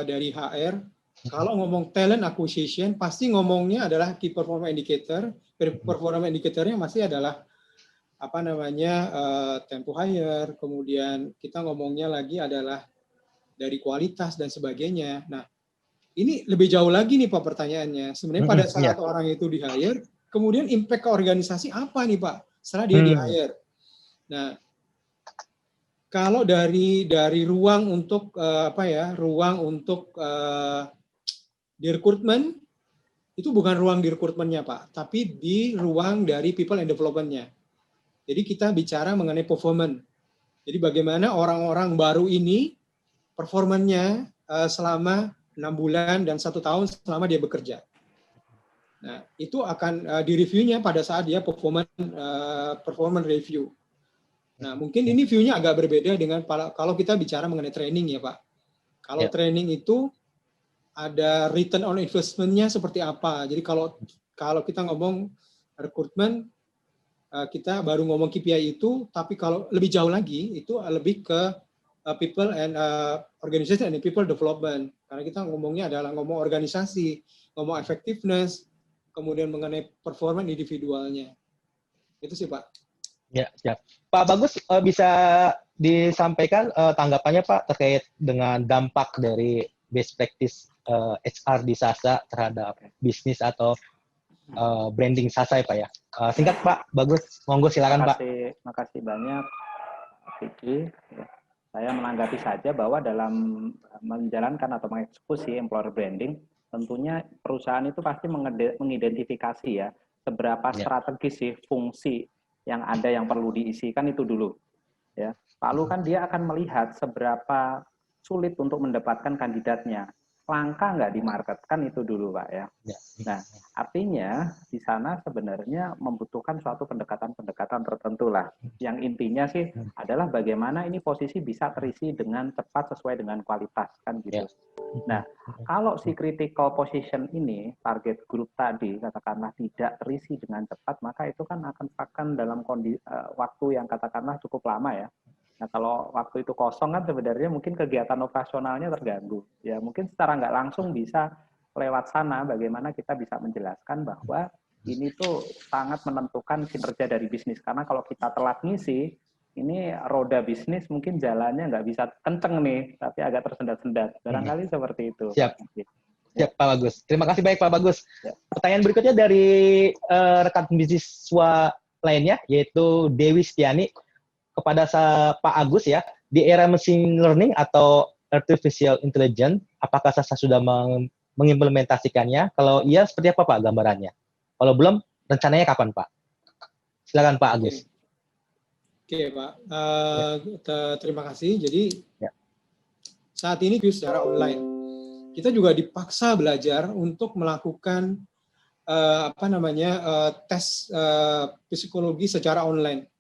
Speaker 3: dari HR, kalau ngomong talent acquisition, pasti ngomongnya adalah key performance indicator. Performance indicatornya masih adalah tempo hire, kemudian kita ngomongnya lagi adalah dari kualitas dan sebagainya. Nah, ini lebih jauh lagi nih Pak pertanyaannya. Sebenarnya pada saat orang itu di hire, kemudian impact ke organisasi apa nih Pak setelah dia di hire? Nah, kalau dari ruang untuk di rekrutmen, itu bukan ruang di rekrutmennya Pak, tapi di ruang dari people and development-nya. Jadi kita bicara mengenai performance. Jadi bagaimana orang-orang baru ini performanya selama 6 bulan dan 1 tahun selama dia bekerja. Nah, itu akan di-reviewnya pada saat dia performance review. Nah, mungkin ini view-nya agak berbeda dengan kalau kita bicara mengenai training ya Pak. Kalau training itu ada return on investment-nya seperti apa. Jadi kalau kita ngomong rekrutmen, kita baru ngomong KPI itu, tapi kalau lebih jauh lagi, itu lebih ke people and organization and people development. Karena kita ngomongnya adalah ngomong organisasi, ngomong effectiveness, kemudian mengenai performa individualnya. Itu sih Pak.
Speaker 2: Ya, siap. Pak Bagus, bisa disampaikan tanggapannya Pak terkait dengan dampak dari best practice HR di Sasa terhadap bisnis atau branding Sasa ya Pak ya. Singkat Pak Bagus, monggo silakan Pak.
Speaker 4: Makasih banyak Vicky. Saya menanggapi saja bahwa dalam menjalankan atau mengeksekusi employer branding, tentunya perusahaan itu pasti mengidentifikasi ya seberapa strategis sih fungsi yang ada yang perlu diisikan itu dulu. Ya, lalu kan dia akan melihat seberapa sulit untuk mendapatkan kandidatnya. Langka nggak di market, kan itu dulu Pak ya. Nah, artinya di sana sebenarnya membutuhkan suatu pendekatan-pendekatan tertentu lah. Yang intinya sih adalah bagaimana ini posisi bisa terisi dengan cepat sesuai dengan kualitas, kan gitu. Nah, kalau si critical position ini, target group tadi, katakanlah tidak terisi dengan cepat, maka itu kan akan dalam waktu yang katakanlah cukup lama ya. Nah, kalau waktu itu kosong kan sebenarnya mungkin kegiatan operasionalnya terganggu. Ya, mungkin secara nggak langsung bisa lewat sana bagaimana kita bisa menjelaskan bahwa ini tuh sangat menentukan kinerja dari bisnis. Karena kalau kita telat ngisi, ini roda bisnis mungkin jalannya nggak bisa kenceng nih, tapi agak tersendat-sendat. Barangkali seperti itu.
Speaker 2: Siap. Siap Pak Bagus. Terima kasih baik Pak Bagus. Ya. Pertanyaan berikutnya dari rekan bisniswa lainnya, yaitu Dewi Setiani. Kepada Pak Agus ya, di era machine learning atau artificial intelligence, apakah Sasa sudah mengimplementasikannya? Kalau iya, seperti apa Pak gambarannya? Kalau belum, rencananya kapan Pak? Silakan Pak Agus.
Speaker 3: Oke Pak, terima kasih. Jadi saat ini secara online, kita juga dipaksa belajar untuk melakukan tes psikologi secara online.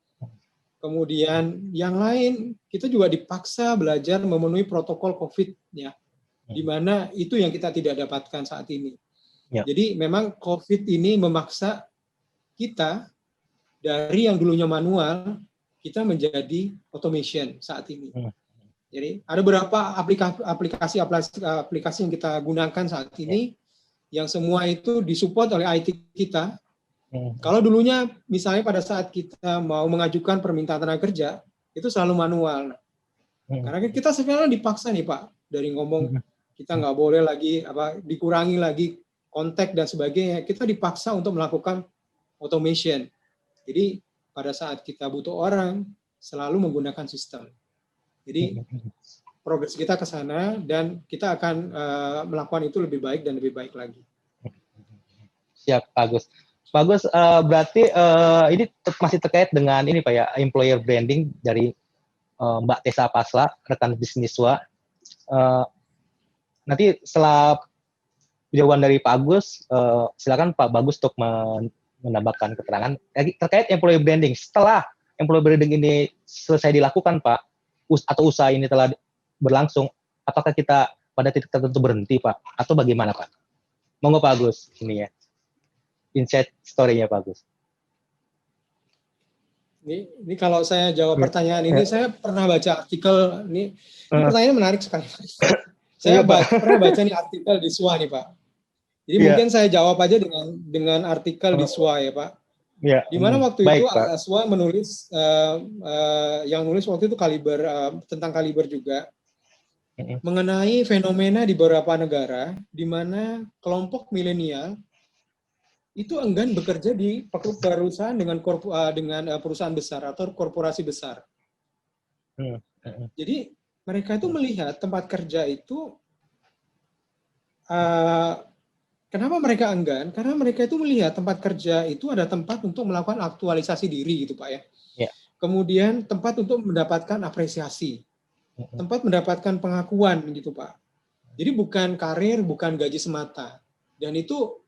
Speaker 3: Kemudian yang lain, kita juga dipaksa belajar memenuhi protokol COVID, ya, di mana itu yang kita tidak dapatkan saat ini. Ya. Jadi memang COVID ini memaksa kita dari yang dulunya manual, kita menjadi automation saat ini. Jadi ada beberapa aplikasi yang kita gunakan saat ini, yang semua itu disupport oleh IT kita. Kalau dulunya misalnya pada saat kita mau mengajukan permintaan tenaga kerja, itu selalu manual. Karena kita sekarang dipaksa nih Pak, dari ngomong kita nggak boleh lagi dikurangi lagi kontak dan sebagainya, kita dipaksa untuk melakukan automation. Jadi pada saat kita butuh orang, selalu menggunakan sistem. Jadi progres kita ke sana dan kita akan melakukan itu lebih baik dan lebih baik lagi.
Speaker 2: Siap, Agus. Bagus, berarti ini masih terkait dengan ini Pak ya, employer branding dari Mbak Tessa Pasla, rekan bisnis SWA. Nanti setelah jawaban dari Pak Agus, silakan Pak Bagus untuk menambahkan keterangan terkait employee branding. Setelah employee branding ini selesai dilakukan, Pak, atau usaha ini telah berlangsung, apakah kita pada titik tertentu berhenti, Pak? Atau bagaimana, Pak? Monggo Pak Agus, ini ya. Insight story-nya Pak Agus.
Speaker 3: Ini kalau saya jawab pertanyaan ini, saya pernah baca artikel, ini pertanyaannya menarik sekali. Saya pernah baca nih artikel di SWA nih Pak. Jadi mungkin saya jawab aja dengan artikel di SWA ya Pak. Di mana waktu itu SWA menulis, yang nulis waktu itu tentang kaliber juga, mengenai fenomena di beberapa negara, di mana kelompok milenial itu enggan bekerja di perusahaan dengan perusahaan besar atau korporasi besar. Jadi mereka itu melihat tempat kerja itu, kenapa mereka enggan? Karena mereka itu melihat tempat kerja itu ada tempat untuk melakukan aktualisasi diri gitu Pak ya. Kemudian tempat untuk mendapatkan apresiasi, tempat mendapatkan pengakuan gitu Pak. Jadi bukan karir, bukan gaji semata. Dan itu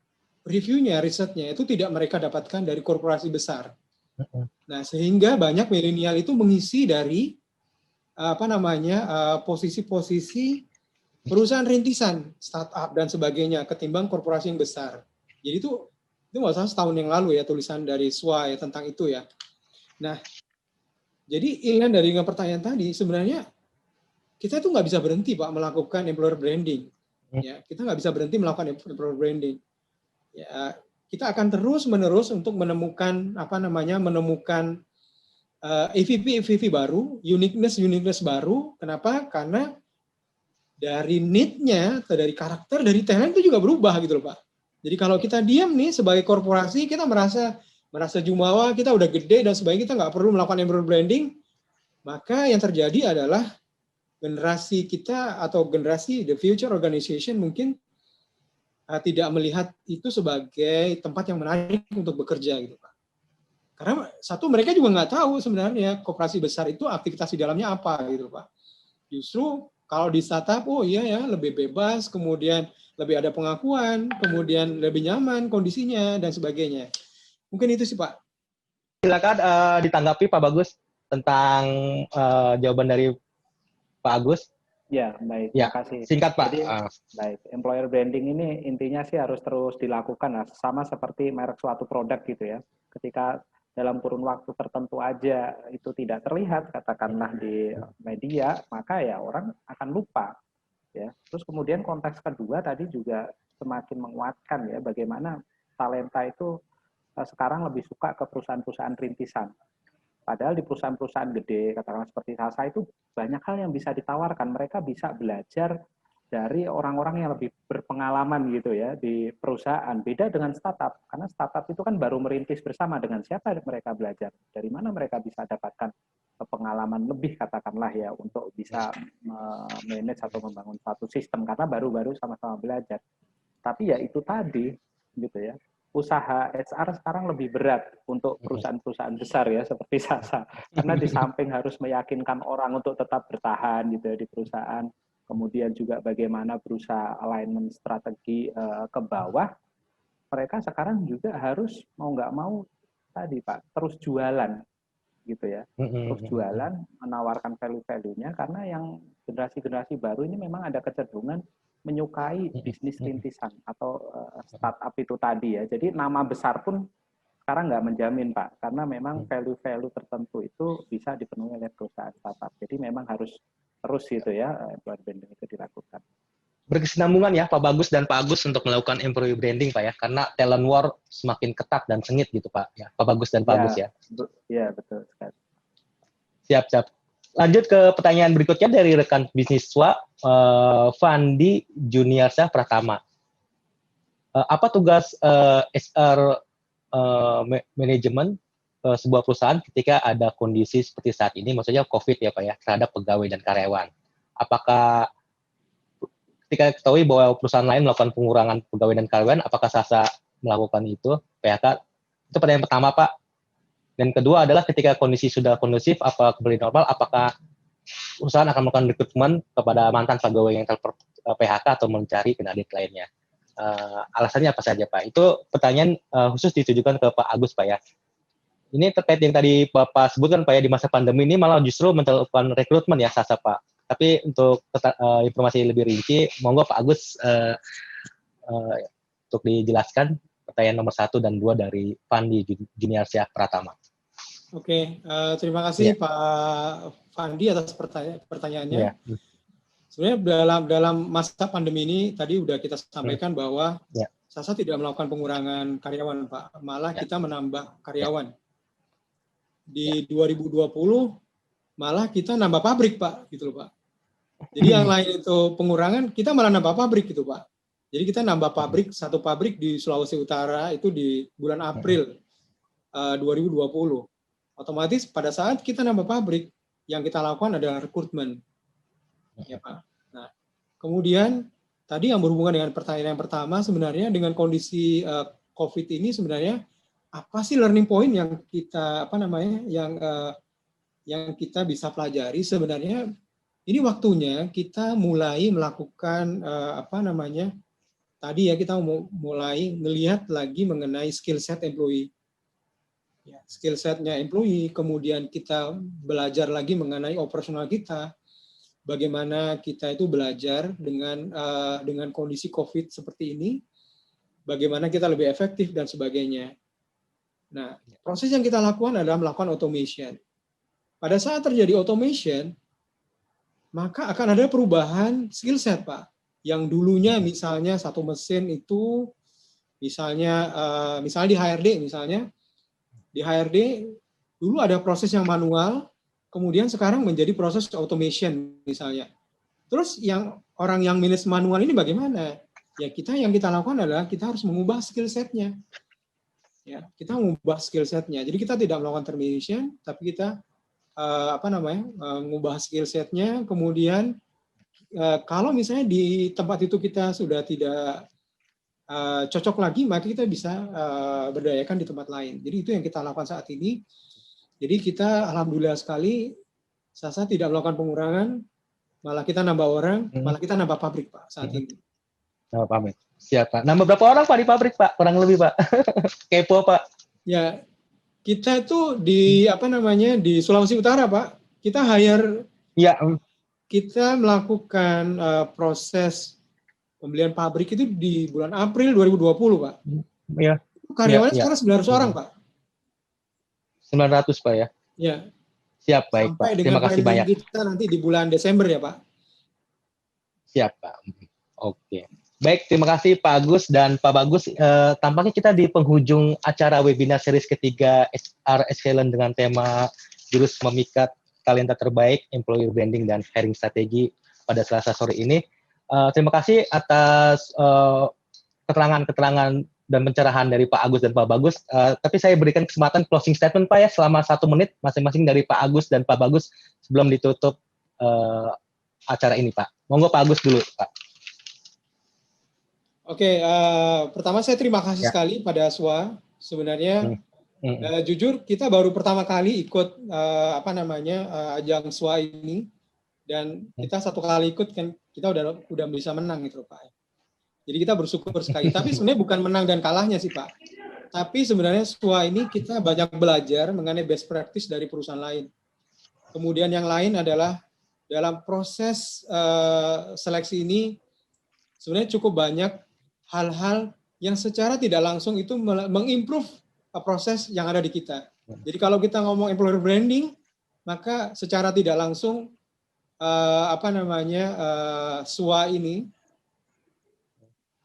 Speaker 3: reviewnya, risetnya itu tidak mereka dapatkan dari korporasi besar. Nah, sehingga banyak milenial itu mengisi dari posisi-posisi perusahaan rintisan, startup dan sebagainya ketimbang korporasi yang besar. Jadi itu nggak salah setahun yang lalu ya tulisan dari SWA ya tentang itu ya. Nah, jadi ingat dari pertanyaan tadi sebenarnya kita itu nggak bisa berhenti Pak melakukan employer branding. Ya, kita nggak bisa berhenti melakukan employer branding. Ya, kita akan terus-menerus untuk menemukan EVP baru, uniqueness baru. Kenapa? Karena dari need-nya atau dari karakter dari talent itu juga berubah gitu loh Pak. Jadi kalau kita diam nih sebagai korporasi, kita merasa jumawa, kita udah gede dan sebagainya, kita nggak perlu melakukan employer branding, maka yang terjadi adalah generasi kita atau generasi the future organization mungkin tidak melihat itu sebagai tempat yang menarik untuk bekerja gitu Pak. Karena satu mereka juga nggak tahu sebenarnya koperasi besar itu aktivitas di dalamnya apa gitu Pak. Justru kalau di startup, oh iya ya lebih bebas, kemudian lebih ada pengakuan, kemudian lebih nyaman kondisinya dan sebagainya. Mungkin itu sih Pak.
Speaker 2: Silakan ditanggapi Pak Bagus tentang jawaban dari Pak Agus.
Speaker 4: Ya, baik.
Speaker 2: Ya,
Speaker 4: terima kasih.
Speaker 2: singkat Pak.
Speaker 4: Jadi, baik. Employer branding ini intinya sih harus terus dilakukan, nah, sama seperti merek suatu produk gitu ya. Ketika dalam kurun waktu tertentu aja itu tidak terlihat, katakanlah di media, maka ya orang akan lupa. Ya. Terus kemudian konteks kedua tadi juga semakin menguatkan ya, bagaimana talenta itu sekarang lebih suka ke perusahaan-perusahaan rintisan. Padahal di perusahaan-perusahaan gede, katakanlah seperti Sasa itu banyak hal yang bisa ditawarkan. Mereka bisa belajar dari orang-orang yang lebih berpengalaman gitu ya di perusahaan. Beda dengan startup, karena startup itu kan baru merintis bersama. Dengan siapa mereka belajar? Dari mana mereka bisa dapatkan pengalaman lebih katakanlah ya untuk bisa manage atau membangun suatu sistem karena baru-baru sama-sama belajar. Tapi ya itu tadi gitu ya. Usaha HR sekarang lebih berat untuk perusahaan-perusahaan besar ya seperti Sasa karena di samping harus meyakinkan orang untuk tetap bertahan gitu ya di perusahaan, kemudian juga bagaimana berusaha alignment strategi ke bawah, mereka sekarang juga harus mau nggak mau tadi Pak terus jualan gitu ya, terus jualan menawarkan value-value-nya karena yang generasi-generasi baru ini memang ada kecenderungan menyukai bisnis rintisan atau startup itu tadi ya. Jadi nama besar pun sekarang nggak menjamin Pak, karena memang value-value tertentu itu bisa dipenuhi oleh perusahaan startup. Jadi memang harus terus gitu ya, employer branding itu dilakukan.
Speaker 2: Berkesinambungan ya Pak Bagus dan Pak Agus untuk melakukan employee branding Pak ya, karena talent war semakin ketat dan sengit gitu Pak ya, Pak Bagus dan Pak Agus ya.
Speaker 4: Iya betul sekali.
Speaker 2: Siap. Lanjut ke pertanyaan berikutnya dari rekan bisnis SWA, Fandi Juniarsyah Pratama. Apa tugas HR manajemen sebuah perusahaan ketika ada kondisi seperti saat ini, maksudnya COVID ya Pak ya, terhadap pegawai dan karyawan? Apakah ketika ketahui bahwa perusahaan lain melakukan pengurangan pegawai dan karyawan, apakah Sasa melakukan itu, PHK? Itu pertanyaan pertama Pak. Dan kedua adalah ketika kondisi sudah kondusif, apa kembali normal, apakah perusahaan akan melakukan rekrutmen kepada mantan pegawai yang PHK atau mencari kandidat lainnya. Alasannya apa saja, Pak? Itu pertanyaan khusus ditujukan ke Pak Agus, Pak ya. Ini terkait yang tadi Bapak sebutkan, Pak ya, di masa pandemi ini malah justru melakukan rekrutmen ya, Sasa, Pak. Tapi untuk informasi lebih rinci, monggo Pak Agus untuk dijelaskan pertanyaan nomor 1 dan 2 dari Fandi Juniarsyah Pratama.
Speaker 3: Oke, terima kasih
Speaker 2: Ya.
Speaker 3: Pak Fandi atas pertanyaannya.
Speaker 2: Ya.
Speaker 3: Sebenarnya dalam masa pandemi ini tadi udah kita sampaikan bahwa Sasa tidak melakukan pengurangan karyawan, Pak. Malah kita menambah karyawan. Di 2020 malah kita nambah pabrik, Pak, gitu loh, Pak. Jadi yang lain itu pengurangan, kita malah nambah pabrik gitu, Pak. Jadi kita nambah pabrik, 1 pabrik di Sulawesi Utara itu di bulan April 2020. Otomatis pada saat kita nambah pabrik, yang kita lakukan adalah rekrutmen. Ya, Pak. Nah, kemudian tadi yang berhubungan dengan pertanyaan yang pertama, sebenarnya dengan kondisi COVID ini sebenarnya apa sih learning point yang kita yang kita bisa pelajari? Sebenarnya ini waktunya kita mulai melakukan tadi ya, kita mulai melihat lagi mengenai skill set employee. Ya, skill setnya employee, kemudian kita belajar lagi mengenai operasional kita. Bagaimana kita itu belajar dengan kondisi COVID seperti ini, bagaimana kita lebih efektif dan sebagainya. Nah, proses yang kita lakukan adalah melakukan automation. Pada saat terjadi automation, maka akan ada perubahan skill set, Pak. Yang dulunya misalnya satu mesin itu, misalnya di HRD dulu ada proses yang manual, kemudian sekarang menjadi proses automation misalnya. Terus orang yang minus manual ini bagaimana? Ya yang kita lakukan adalah kita harus mengubah skill setnya. Ya, kita mengubah skill setnya. Jadi kita tidak melakukan termination, tapi kita mengubah skill setnya. Kemudian kalau misalnya di tempat itu kita sudah tidak cocok lagi, maka kita bisa berdayakan di tempat lain. Jadi itu yang kita lakukan saat ini. Jadi kita alhamdulillah sekali, Sasa tidak melakukan pengurangan, malah kita nambah orang, malah kita nambah pabrik, Pak, saat ini.
Speaker 2: Nambah pabrik. Siap, Pak. Nambah berapa orang, Pak, di pabrik, Pak? Kurang lebih, Pak. Kepo, Pak.
Speaker 3: Ya, kita itu di di Sulawesi Utara, Pak. Kita hire, kita melakukan proses pembelian pabrik itu di bulan April 2020, Pak.
Speaker 2: Iya.
Speaker 3: Karyawannya sekarang 900 orang, Pak.
Speaker 2: 900, Pak ya.
Speaker 3: Ya.
Speaker 2: Siap, baik, Pak. Terima kasih banyak.
Speaker 3: Kita nanti di bulan Desember ya, Pak.
Speaker 2: Siap, Pak. Oke. Baik, terima kasih Pak Agus dan Pak Bagus. Tampaknya kita di penghujung acara webinar series ketiga HR Excellence dengan tema jurus memikat talenta terbaik, employer branding dan hiring strategi pada Selasa sore ini. Terima kasih atas keterangan-keterangan dan pencerahan dari Pak Agus dan Pak Bagus. Tapi saya berikan kesempatan closing statement, Pak ya, selama 1 menit masing-masing dari Pak Agus dan Pak Bagus sebelum ditutup acara ini, Pak. Monggo Pak Agus dulu, Pak.
Speaker 3: Oke, pertama saya terima kasih sekali pada SWA. Sebenarnya jujur kita baru pertama kali ikut ajang SWA ini, dan kita 1 kali ikut kan kita udah bisa menang gitu, Pak. Jadi kita bersyukur sekali. Tapi sebenarnya bukan menang dan kalahnya sih, Pak. Tapi sebenarnya SWA ini kita banyak belajar mengenai best practice dari perusahaan lain. Kemudian yang lain adalah dalam proses seleksi ini sebenarnya cukup banyak hal-hal yang secara tidak langsung itu mengimprove proses yang ada di kita. Jadi kalau kita ngomong employer branding, maka secara tidak langsung SWA ini,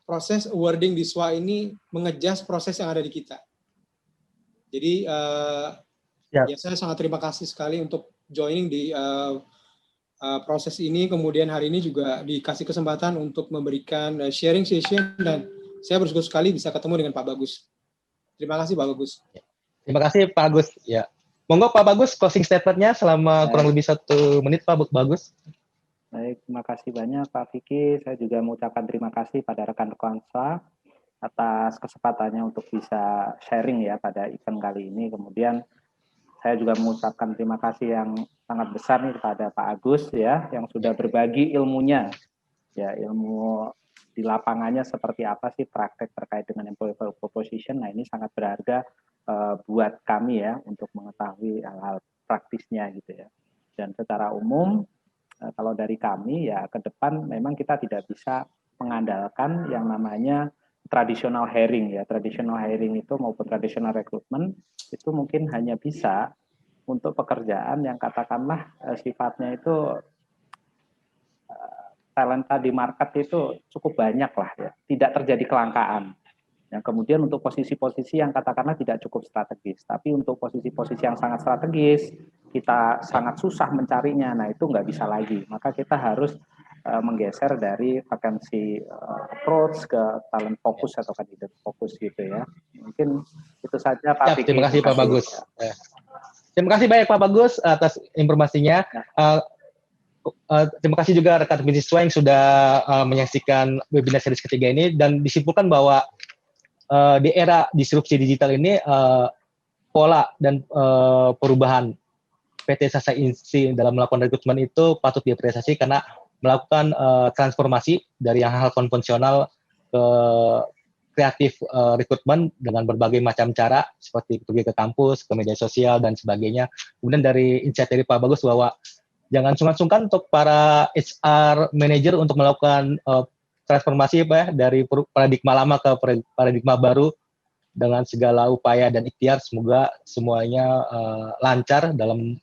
Speaker 3: proses awarding di SWA ini mengejas proses yang ada di kita. Jadi ya saya sangat terima kasih sekali untuk joining di proses ini. Kemudian hari ini juga dikasih kesempatan untuk memberikan sharing session, dan saya bersyukur sekali bisa ketemu dengan Pak Bagus. Terima kasih Pak Bagus.
Speaker 2: Terima kasih Pak Agus. Ya, monggo Pak Bagus closing statement-nya selama kurang lebih 1 menit, Pak Bagus.
Speaker 4: Baik, terima kasih banyak Pak Vicky. Saya juga mengucapkan terima kasih pada rekan-rekan SWA atas kesempatannya untuk bisa sharing ya pada event kali ini. Kemudian saya juga mengucapkan terima kasih yang sangat besar nih kepada Pak Agus ya, yang sudah berbagi ilmunya, ya ilmu di lapangannya seperti apa sih praktek terkait dengan employer value proposition. Nah ini sangat berharga buat kami ya untuk mengetahui hal-hal praktisnya gitu ya. Dan secara umum kalau dari kami ya ke depan memang kita tidak bisa mengandalkan yang namanya traditional hiring ya. Traditional hiring itu maupun traditional recruitment itu mungkin hanya bisa untuk pekerjaan yang katakanlah sifatnya itu talenta di market itu cukup banyak lah ya, tidak terjadi kelangkaan. Yang kemudian untuk posisi-posisi yang katakanlah tidak cukup strategis, tapi untuk posisi-posisi yang sangat strategis kita sangat susah mencarinya. Nah itu nggak bisa lagi, maka kita harus menggeser dari vacancy approach ke talent fokus atau candidate fokus gitu ya. Mungkin itu saja Pak Vicky.
Speaker 2: Terima kasih Pak Bagus. Terima kasih banyak Pak Bagus atas informasinya. Terima kasih juga rekan mahasiswa yang sudah menyaksikan webinar series ketiga ini, dan disimpulkan bahwa di era disrupsi digital ini pola dan perubahan PT Sasa Insi dalam melakukan rekrutmen itu patut diapresiasi karena melakukan transformasi dari hal-hal konvensional ke kreatif rekrutmen dengan berbagai macam cara seperti pergi ke kampus, ke media sosial dan sebagainya. Kemudian dari insight dari Pak Bagus bahwa jangan sungkan-sungkan untuk para HR manager untuk melakukan transformasi Pak, dari paradigma lama ke paradigma baru dengan segala upaya dan ikhtiar. Semoga semuanya lancar dalam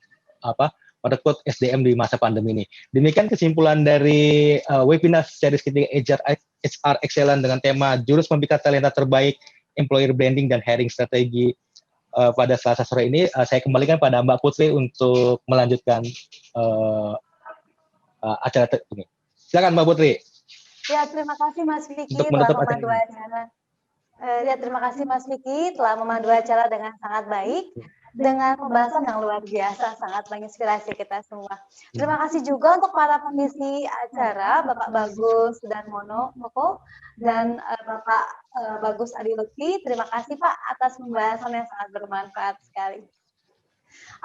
Speaker 2: merekrut SDM di masa pandemi ini. Demikian kesimpulan dari webinar series ketiga HR Excellence dengan tema Jurus Memikat Talenta Terbaik, Employer Branding dan Hiring Strategi pada Selasa sore ini. Saya kembalikan pada Mbak Putri untuk melanjutkan acara ini. Silakan Mbak Putri.
Speaker 1: Ya, terima kasih Mas Vicky
Speaker 2: Untuk
Speaker 1: telah
Speaker 2: menutup
Speaker 1: memandu acara. Terima kasih Mas Vicky telah memandu acara dengan sangat baik, dengan pembahasan yang luar biasa, sangat menginspirasi kita semua. Terima kasih juga untuk para pengisi acara, Bapak Bagus dan Moko, dan Bapak Bagus Adi Lutfi. Terima kasih Pak atas pembahasan yang sangat bermanfaat sekali.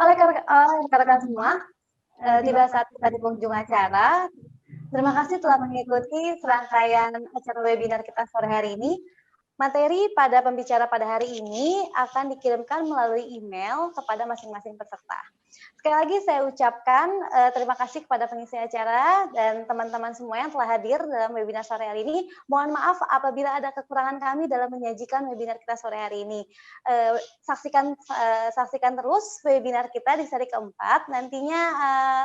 Speaker 1: Oleh rekan-rekan semua, tiba saat kita di penghujung acara. Terima kasih telah mengikuti serangkaian acara webinar kita sore hari ini. Materi pada pembicara pada hari ini akan dikirimkan melalui email kepada masing-masing peserta. Sekali lagi saya ucapkan terima kasih kepada pengisi acara dan teman-teman semua yang telah hadir dalam webinar sore hari ini. Mohon maaf apabila ada kekurangan kami dalam menyajikan webinar kita sore hari ini. Saksikan terus webinar kita di seri keempat, nantinya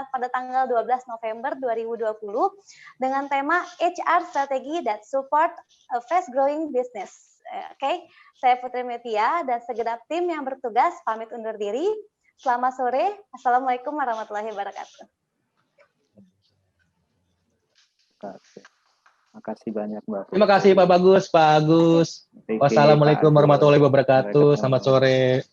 Speaker 1: pada tanggal 12 November 2020 dengan tema HR Strategy that Support a Fast Growing Business. Oke, saya Putri Metia dan segenap tim yang bertugas pamit undur diri. Selamat sore. Assalamualaikum warahmatullahi wabarakatuh.
Speaker 4: Terima kasih banyak Mbak.
Speaker 2: Terima kasih Pak Bagus, Pak Agus. Wassalamualaikum warahmatullahi wabarakatuh. Selamat sore.